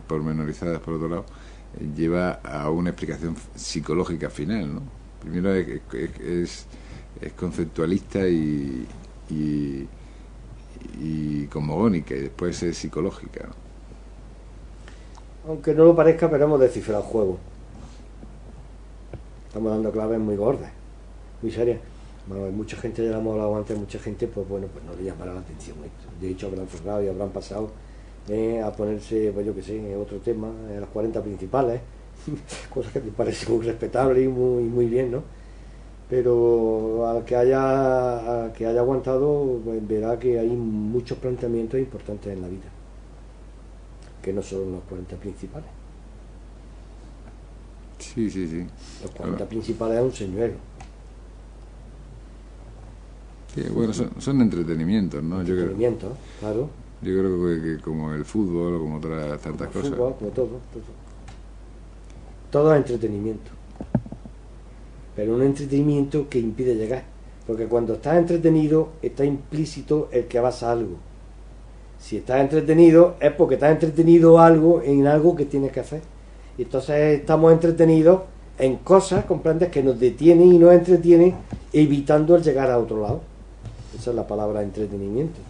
S1: pormenorizadas por otro lado, lleva a una explicación psicológica final, ¿no? Primero es conceptualista y cosmogónica, y después es psicológica, ¿no?
S2: Aunque no lo parezca, pero hemos descifrado el juego. Estamos dando claves muy gordas, muy serias. Bueno, hay mucha gente, ya lo hemos hablado antes, mucha gente, pues bueno, pues no le llamará la atención esto. De hecho, habrán cerrado y habrán pasado a ponerse, pues yo que sé, otro tema, las 40 principales, cosas que me parece muy respetable y muy bien, ¿no? Pero al que haya aguantado, pues verá que hay muchos planteamientos importantes en la vida, que no son los 40 principales.
S1: Sí.
S2: Los 40 principales es un señuelo.
S1: Sí, bueno, son entretenimientos, ¿no?
S2: Entretenimiento, claro.
S1: Yo creo que como el fútbol o como otras tantas
S2: Como
S1: cosas.
S2: Fútbol, como todo. Todo es entretenimiento. Pero un entretenimiento que impide llegar. Porque cuando estás entretenido, está implícito el que vas a algo. Si estás entretenido, es porque estás entretenido en algo que tienes que hacer. Y entonces estamos entretenidos en cosas, comprendes, que nos detienen y nos entretienen, evitando el llegar a otro lado. Esa es la palabra entretenimiento.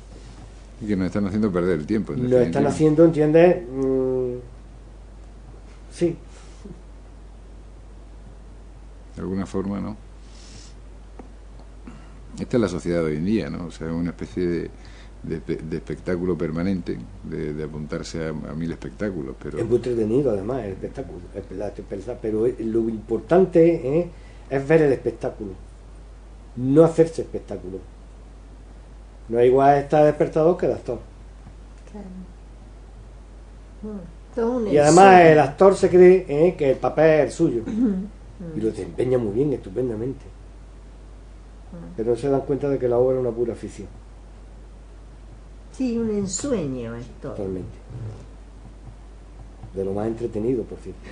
S1: Y que nos están haciendo perder el tiempo.
S2: Nos están haciendo, ¿entiendes? Sí.
S1: De alguna forma, ¿no? Esta es la sociedad de hoy en día, ¿no? O sea, una especie de espectáculo permanente, de apuntarse a 1000 espectáculos, pero...
S2: Es muy entretenido, además, el espectáculo, pero lo importante es ver el espectáculo, no hacerse espectáculo. No es igual estar despertador que el actor.
S3: Claro.
S2: Y además el actor se cree que el papel es el suyo y lo desempeña muy bien, estupendamente, pero no se dan cuenta de que la obra es una pura ficción.
S3: Sí, un ensueño es todo.
S2: Totalmente. De lo más entretenido, por cierto.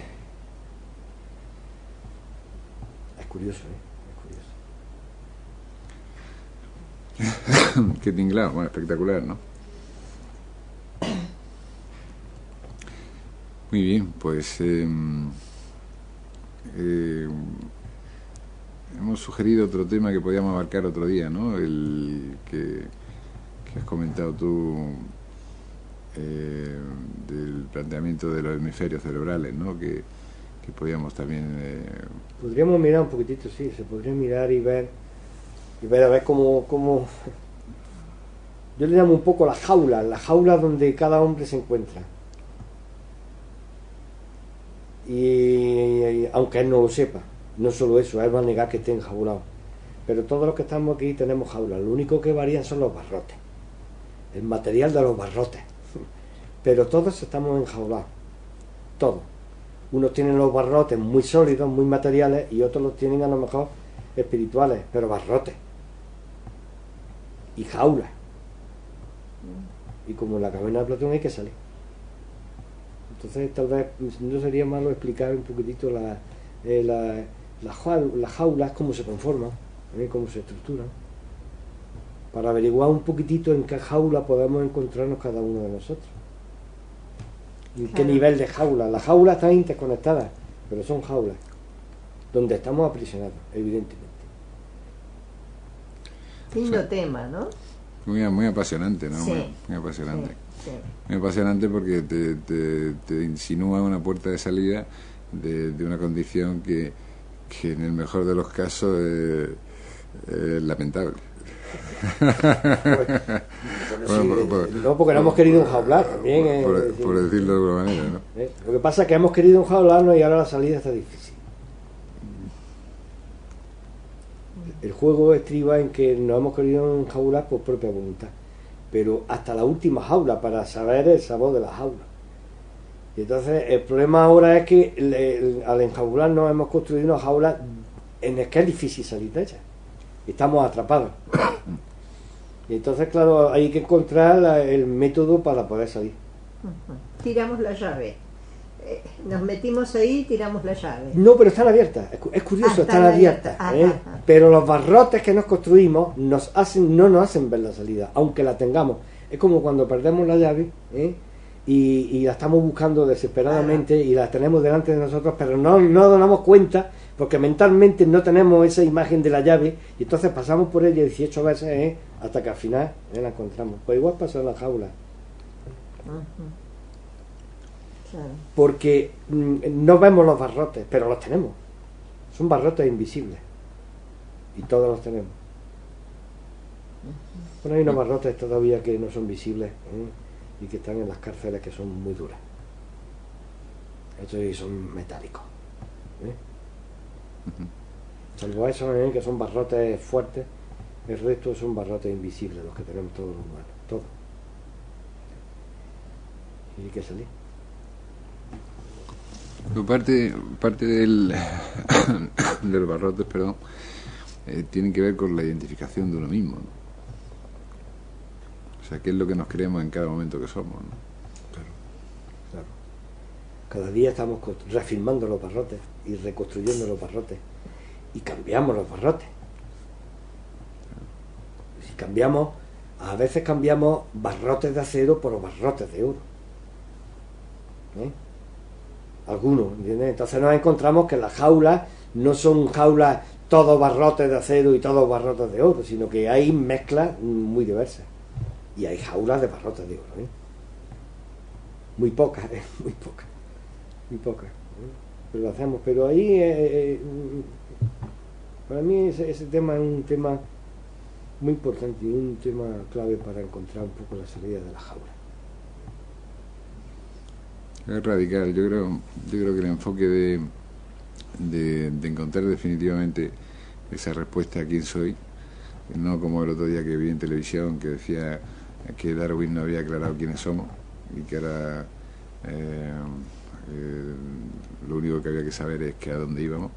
S2: Es curioso, es curioso.
S1: Qué tinglado, bueno, espectacular, ¿no? Muy bien, pues hemos sugerido otro tema que podíamos abarcar otro día, ¿no? El que has comentado tú, del planteamiento de los hemisferios cerebrales, ¿no? Que podíamos también...
S2: Podríamos mirar un poquitito, sí, se podría mirar y ver a ver cómo... Yo le llamo un poco la jaula donde cada hombre se encuentra. Y aunque él no lo sepa, no solo eso, él va a negar que esté enjaulado. Pero todos los que estamos aquí tenemos jaulas, lo único que varían son los barrotes, el material de los barrotes. Pero todos estamos enjaulados, todos. Unos tienen los barrotes muy sólidos, muy materiales, y otros los tienen a lo mejor espirituales, pero barrotes y jaulas. Y como en la caverna de Platón hay que salir. Entonces tal vez no sería malo explicar un poquitito las jaulas, cómo se conforman, cómo se estructuran, para averiguar un poquitito en qué jaula podemos encontrarnos cada uno de nosotros. ¿En qué nivel de jaula? Las jaulas están interconectadas, pero son jaulas donde estamos aprisionados, evidentemente.
S3: Lindo tema, ¿no?
S1: Muy apasionante, ¿no?
S3: Sí.
S1: Muy apasionante.
S3: Sí.
S1: Muy apasionante porque te insinúa una puerta de salida de una condición que en el mejor de los casos es lamentable.
S2: No, porque no hemos querido enjaular también.
S1: Por decirlo de alguna manera, ¿no?
S2: Lo que pasa es que hemos querido enjaularnos y ahora la salida está difícil. El juego estriba en que nos hemos querido enjaular por propia voluntad, pero hasta la última jaula para saber el sabor de la jaula. Y entonces el problema ahora es que al enjaularnos hemos construido una jaula en la que es difícil salir de ella. Estamos atrapados. Y entonces, claro, hay que encontrar el método para poder salir.
S3: Tiramos la llave. Nos metimos ahí y tiramos la llave.
S2: No, pero están abiertas. Es curioso, están abiertas. Pero los barrotes que nos construimos no nos hacen ver la salida, aunque la tengamos. Es como cuando perdemos la llave y la estamos buscando desesperadamente y la tenemos delante de nosotros, pero no nos damos cuenta porque mentalmente no tenemos esa imagen de la llave y entonces pasamos por ella 18 veces hasta que al final la encontramos. Pues igual pasa en la jaula.
S3: Claro.
S2: Porque no vemos los barrotes, pero los tenemos. Son barrotes invisibles y todos los tenemos. Bueno, hay unos barrotes todavía que no son visibles y que están en las cárceles, que son muy duras. Estos son metálicos. Salvo esos que son barrotes fuertes, el resto son barrotes invisibles, los que tenemos todos los humanos, todos. Y hay que salir.
S1: Parte de los barrotes, perdón, tienen que ver con la identificación de uno mismo, ¿no? O sea, qué es lo que nos creemos en cada momento que somos, ¿no?
S2: Claro. Cada día estamos reafirmando los barrotes y reconstruyendo los barrotes y cambiamos los barrotes. Si cambiamos, a veces cambiamos barrotes de acero por barrotes de oro. Algunos, ¿entiendes? Entonces nos encontramos que las jaulas no son jaulas todos barrotes de acero y todos barrotes de oro, sino que hay mezclas muy diversas. Y hay jaulas de barrotes de oro, muy pocas, muy pocas. Pero lo hacemos, pero ahí para mí ese tema es un tema muy importante y un tema clave para encontrar un poco la salida de la jaula.
S1: Es radical. Yo creo que el enfoque de encontrar definitivamente esa respuesta a quién soy, no como el otro día que vi en televisión que decía que Darwin no había aclarado quiénes somos y que ahora lo único que había que saber es que a dónde íbamos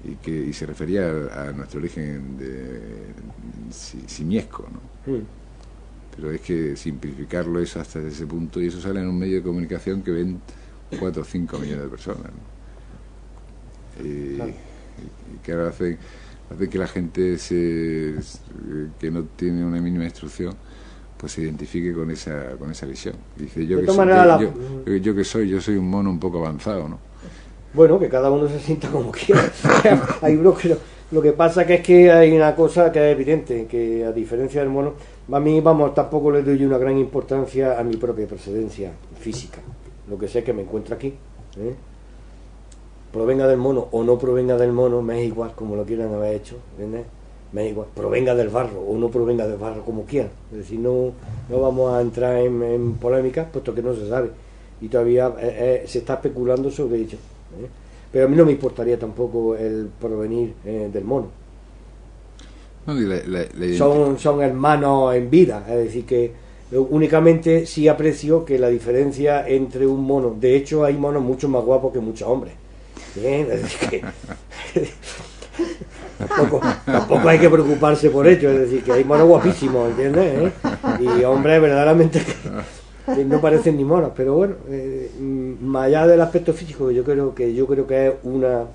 S1: y se refería a nuestro origen simiesco, ¿no? Pero es que simplificarlo eso hasta ese punto, y eso sale en un medio de comunicación que ven 4 o 5 millones de personas, ¿no? Y que ahora hace que la gente que no tiene una mínima instrucción pues se identifique con esa visión. Dice, yo soy un mono un poco avanzado, ¿no?
S2: Bueno, que cada uno se sienta como quiera. Hay unos Lo que pasa que es que hay una cosa que es evidente, que a diferencia del mono, a mí, vamos, tampoco le doy una gran importancia a mi propia procedencia física. Lo que sé que me encuentro aquí, ¿eh? Provenga del mono o no provenga del mono, me es igual como lo quieran haber hecho, ¿entiendes? Me es igual, provenga del barro o no provenga del barro, como quieran. Es decir, no vamos a entrar en polémicas, puesto que no se sabe. Y todavía se está especulando sobre ello, ¿eh? Pero a mí no me importaría tampoco el provenir del mono.
S1: No,
S2: Son hermanos en vida, es decir, que únicamente sí aprecio que la diferencia entre un mono, de hecho hay monos mucho más guapos que muchos hombres. Bien, es decir, que tampoco hay que preocuparse por ello, es decir, que hay monos guapísimos, ¿entiendes? Y hombres verdaderamente que no parecen ni monos, pero bueno, más allá del aspecto físico, yo creo que es una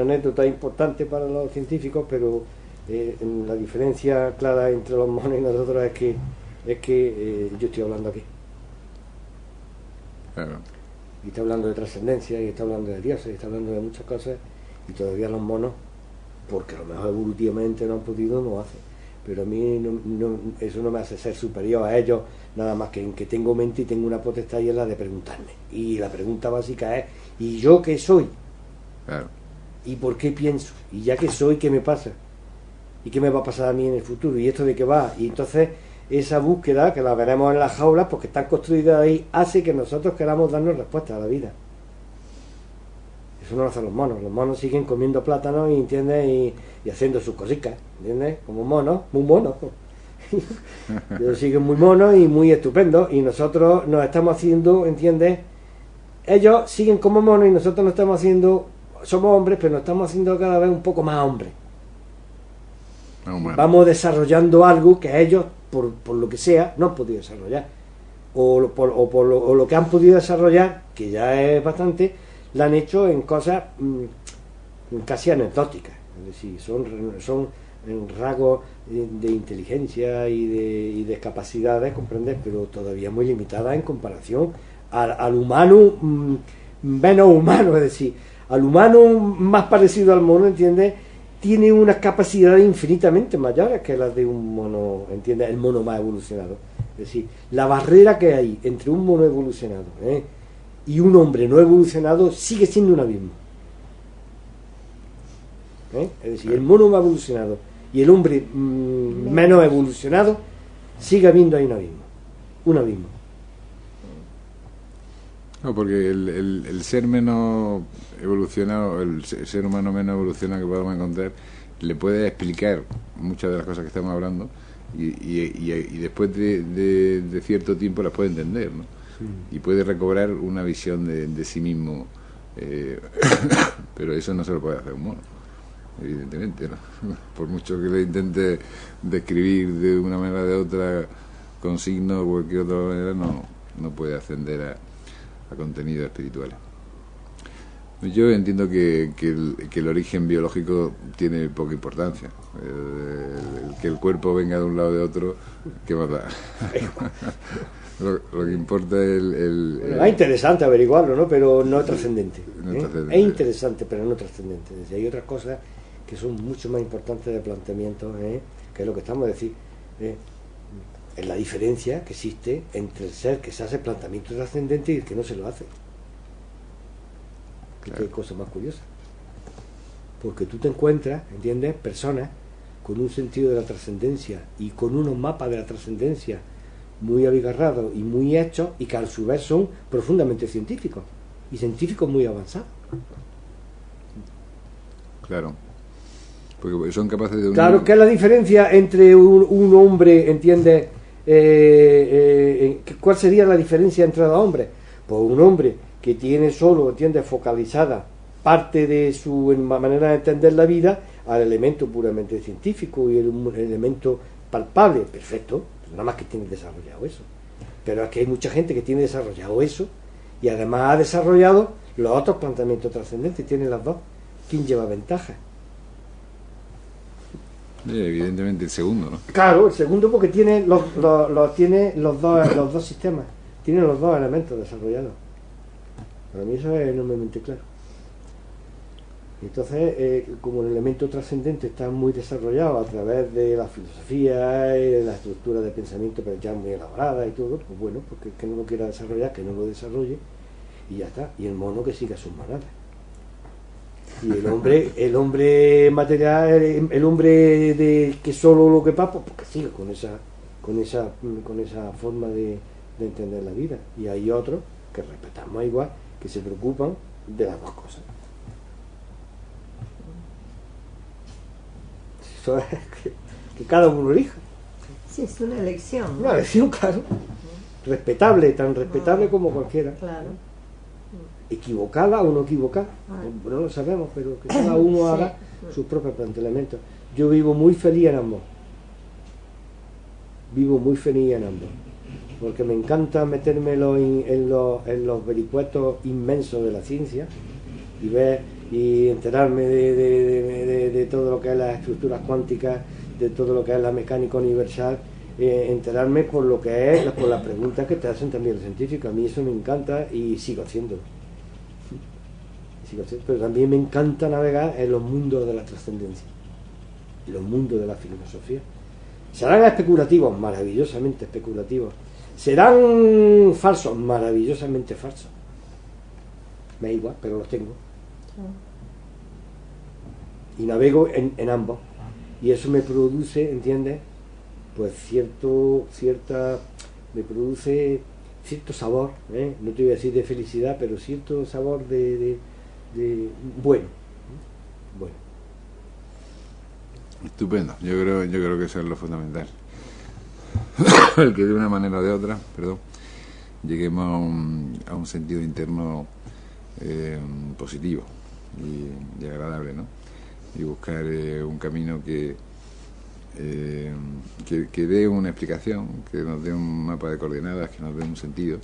S2: anécdota importante para los científicos, pero la diferencia clara entre los monos y nosotros es que yo estoy hablando aquí.
S1: Claro.
S2: Y está hablando de trascendencia, y está hablando de dioses, y está hablando de muchas cosas, y todavía los monos, porque a lo mejor evolutivamente no han podido, no hacen. Pero a mí eso no me hace ser superior a ellos, nada más que en que tengo mente y tengo una potestad, y es la de preguntarme. Y la pregunta básica es, ¿y yo qué soy?
S1: Claro.
S2: ¿Y por qué pienso? ¿Y ya que soy, qué me pasa? ¿Y qué me va a pasar a mí en el futuro? ¿Y esto de qué va? Y entonces esa búsqueda, que la veremos en las jaulas, porque están construidas ahí, hace que nosotros queramos darnos respuesta a la vida. Eso no lo hacen los monos. Los monos siguen comiendo plátanos, ¿entiendes? Y haciendo sus cositas, ¿entiendes? Como monos, muy monos. Ellos siguen muy monos y muy estupendos, y nosotros nos estamos haciendo, ¿entiendes? Ellos siguen como monos y nosotros nos estamos haciendo, somos hombres, pero nos estamos haciendo cada vez un poco más hombres.
S1: No, bueno.
S2: Vamos desarrollando algo que ellos, por lo que sea, no han podido desarrollar. O lo que han podido desarrollar, que ya es bastante, lo han hecho en cosas casi anecdóticas. Es decir, son rasgos de inteligencia y de capacidades, comprender, pero todavía muy limitadas en comparación al humano menos humano. Es decir, al humano más parecido al mono, ¿entiendes? Tiene unas capacidades infinitamente mayores que las de un mono, ¿entiendes? El mono más evolucionado. Es decir, la barrera que hay entre un mono evolucionado y un hombre no evolucionado sigue siendo un abismo. Es decir, el mono más evolucionado y el hombre menos evolucionado, sigue habiendo ahí un abismo. Un abismo.
S1: No, porque el ser menos evolucionado, el ser humano menos evolucionado que podamos encontrar, le puede explicar muchas de las cosas que estamos hablando y después de cierto tiempo las puede entender, ¿no? Sí. Y puede recobrar una visión de sí mismo, pero eso no se lo puede hacer un mono, evidentemente, ¿no? Por mucho que le intente describir de una manera o de otra, con signos o cualquier otra manera, no puede ascender a contenidos espirituales. Yo entiendo que el origen biológico tiene poca importancia. Que el cuerpo venga de un lado o de otro, ¿qué más da? lo que importa es
S2: es interesante averiguarlo, ¿no? Pero no es trascendente. Es interesante, pero no trascendente. Hay otras cosas que son mucho más importantes de planteamiento, que es lo que estamos a decir. Es la diferencia que existe entre el ser que se hace planteamiento trascendente y el que no se lo hace. Claro. Qué cosa más curiosa. Porque tú te encuentras, ¿entiendes?, personas con un sentido de la trascendencia y con unos mapas de la trascendencia muy abigarrados y muy hechos, y que a su vez son profundamente científicos y científicos muy avanzados.
S1: Claro. Porque son capaces de...
S2: Claro, ¿qué es la diferencia entre un hombre, ¿entiendes? ¿Cuál sería la diferencia entre los hombres? Pues un hombre que tiene solo, ¿entiendes?, focalizada parte de su manera de entender la vida al elemento puramente científico y el elemento palpable, perfecto, nada más que tiene desarrollado eso. Pero es que hay mucha gente que tiene desarrollado eso y además ha desarrollado los otros planteamientos trascendentes, tiene las dos. ¿Quién lleva ventaja?
S1: Evidentemente el segundo, ¿no?
S2: Claro, el segundo, porque tiene tiene los dos sistemas, tiene los dos elementos desarrollados. Para mí eso es enormemente claro. Entonces, como el elemento trascendente está muy desarrollado a través de la filosofía y de la estructura de pensamiento, pero ya muy elaborada y todo, pues bueno, porque el que no lo quiera desarrollar, que no lo desarrolle, y ya está. Y el mono que siga sus manadas. Y el hombre material, el hombre de que solo lo que pasa, pues que siga con esa forma de entender la vida. Y hay otros que respetamos igual, que se preocupan de las dos cosas. Eso es que cada uno elija.
S3: Sí, es una elección, ¿no?
S2: Una elección, claro. Respetable, tan respetable como cualquiera.
S3: Claro.
S2: Equivocada o no equivocada, no lo sabemos, pero que cada uno haga sus propios planteamientos. Yo vivo muy feliz en ambos. Vivo muy feliz en ambos. Porque me encanta meterme en los vericuetos inmensos de la ciencia y ver y enterarme de todo lo que es las estructuras cuánticas, de todo lo que es la mecánica universal, enterarme por lo que es, por las preguntas que te hacen también los científicos. A mí eso me encanta y sigo haciéndolo. Pero también me encanta navegar en los mundos de la trascendencia, en los mundos de la filosofía. Serán especulativos, maravillosamente especulativos. Serán falsos, maravillosamente falsos. Me da igual, pero los tengo. Y navego en ambos. Y eso me produce, ¿entiendes? Pues me produce cierto sabor, no te voy a decir de felicidad, pero cierto sabor de bueno.
S1: Estupendo. Yo creo que eso es lo fundamental. El que de una manera o de otra, lleguemos a un sentido interno positivo y agradable, ¿no? Y buscar un camino que dé una explicación, que nos dé un mapa de coordenadas, que nos dé un sentido,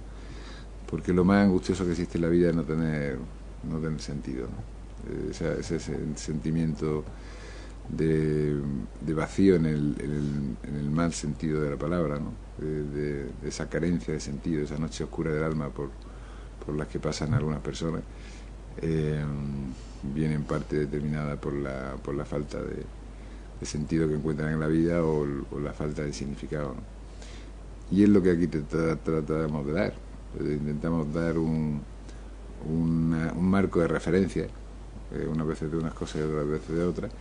S1: porque lo más angustioso que existe en la vida es no tener sentido, ¿no? Ese sentimiento de vacío en el mal sentido de la palabra, ¿no? De esa carencia de sentido, esa noche oscura del alma por las que pasan algunas personas, viene en parte determinada por la falta de sentido que encuentran en la vida o la falta de significado, ¿no? Y es lo que aquí tratamos de dar. Intentamos dar un marco de referencia, unas veces de unas cosas y otras veces de otras,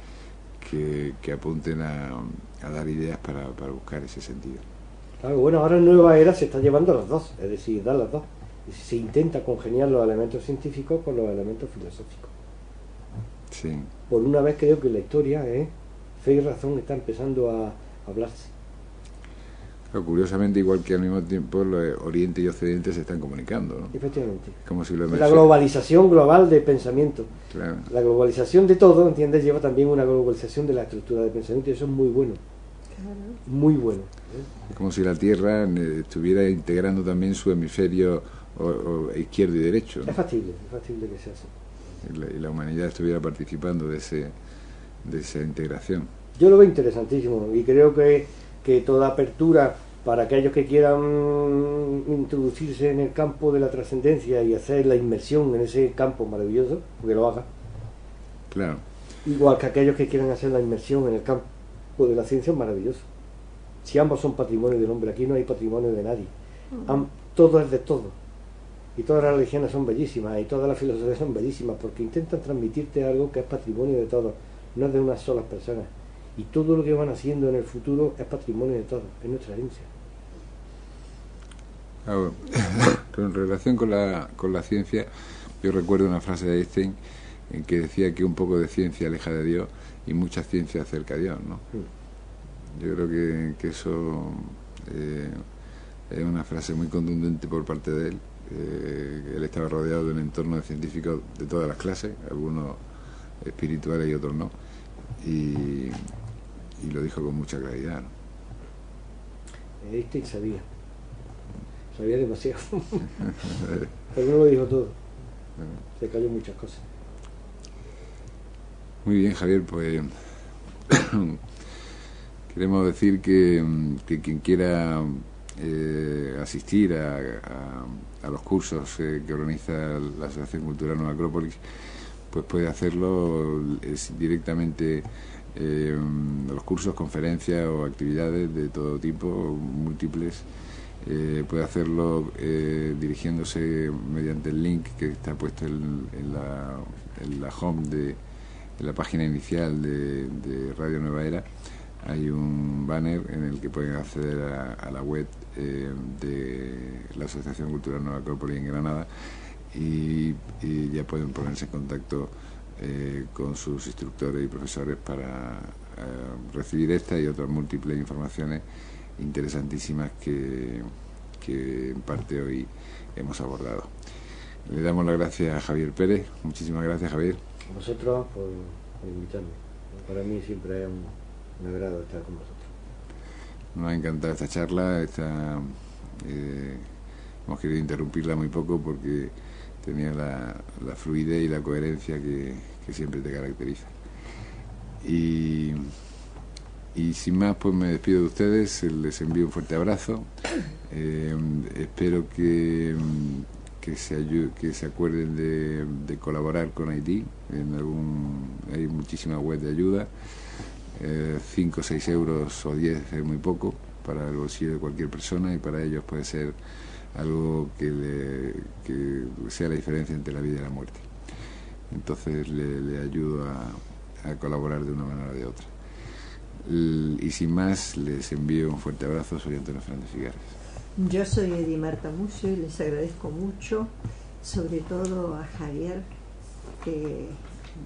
S1: que apunten a dar ideas para buscar ese sentido.
S2: Claro, bueno, ahora en Nueva Era se está llevando las dos, es decir, dar las dos. Y se intenta congeniar los elementos científicos con los elementos filosóficos.
S1: Sí.
S2: Por una vez creo que la historia, fe y razón, está empezando a hablarse.
S1: Pero curiosamente, igual que al mismo tiempo Oriente y Occidente se están comunicando, ¿no?
S2: Efectivamente.
S1: Como si lo
S2: la globalización global de pensamiento.
S1: Claro.
S2: La globalización de todo, ¿entiendes? Lleva también una globalización de la estructura de pensamiento y eso es muy bueno. Claro. Muy bueno.
S1: Es como si la Tierra estuviera integrando también su hemisferio o izquierdo y derecho, ¿no?
S2: Es factible que sea así.
S1: Y la humanidad estuviera participando de esa integración.
S2: Yo lo veo interesantísimo y creo que toda apertura para aquellos que quieran introducirse en el campo de la trascendencia y hacer la inmersión en ese campo maravilloso, porque lo haga.
S1: Claro.
S2: Igual que aquellos que quieran hacer la inmersión en el campo de la ciencia, es maravilloso. Si ambos son patrimonio del hombre, aquí no hay patrimonio de nadie. Todo es de todo. Y todas las religiones son bellísimas y todas las filosofías son bellísimas porque intentan transmitirte algo que es patrimonio de todos, no es de unas solas personas. Y todo lo que van haciendo en el futuro es patrimonio de todos, es nuestra herencia.
S1: Claro. En relación con la ciencia, yo recuerdo una frase de Einstein en que decía que un poco de ciencia aleja de Dios y mucha ciencia acerca a Dios, ¿no? Yo creo que eso es una frase muy contundente por parte de él. Él estaba rodeado de un entorno de científicos de todas las clases, algunos espirituales y otros no, y lo dijo con mucha claridad, ¿no?
S2: Einstein sabía demasiado pero no lo dijo todo, se cayó muchas cosas.
S1: Muy bien, Javier, pues queremos decir que quien quiera asistir a los cursos que organiza la Asociación Cultural Nueva Acrópolis pues puede hacerlo directamente. Los cursos, conferencias o actividades de todo tipo, múltiples, puede hacerlo dirigiéndose mediante el link que está puesto en la home en la página inicial de Radio Nueva Era. Hay un banner en el que pueden acceder a la web de la Asociación Cultural Nueva Acrópolis en Granada y ya pueden ponerse en contacto con sus instructores y profesores para recibir esta y otras múltiples informaciones interesantísimas que en parte hoy hemos abordado. Le damos las gracias a Javier Pérez. Muchísimas gracias, Javier.
S2: A vosotros por invitarme. Para mí siempre es un agrado estar con vosotros.
S1: Nos ha encantado esta charla. Hemos querido interrumpirla muy poco porque tenía la fluidez y la coherencia que siempre te caracteriza. Y sin más, pues me despido de ustedes, les envío un fuerte abrazo. Espero que se acuerden de colaborar con Haití. Hay muchísimas webs de ayuda. 5 o 6 euros o 10 es muy poco para el bolsillo de cualquier persona, y para ellos puede ser algo que sea la diferencia entre la vida y la muerte. Entonces le ayudo a colaborar de una manera o de otra. Y sin más, les envío un fuerte abrazo. Soy Antonio Fernández Figueres.
S3: Yo soy Edimar Tamucio y les agradezco mucho, sobre todo a Javier, que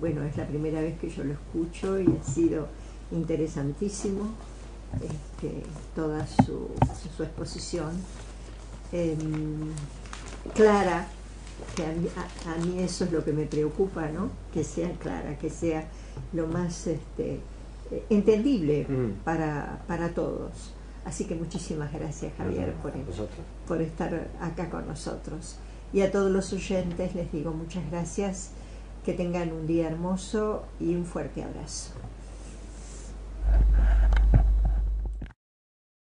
S3: bueno, es la primera vez que yo lo escucho y ha sido interesantísimo toda su exposición. Clara, que a mí eso es lo que me preocupa, ¿no? Que sea clara, que sea lo más entendible para todos. Así que muchísimas gracias, Javier, por estar acá con nosotros. Y a todos los oyentes les digo muchas gracias, que tengan un día hermoso y un fuerte abrazo.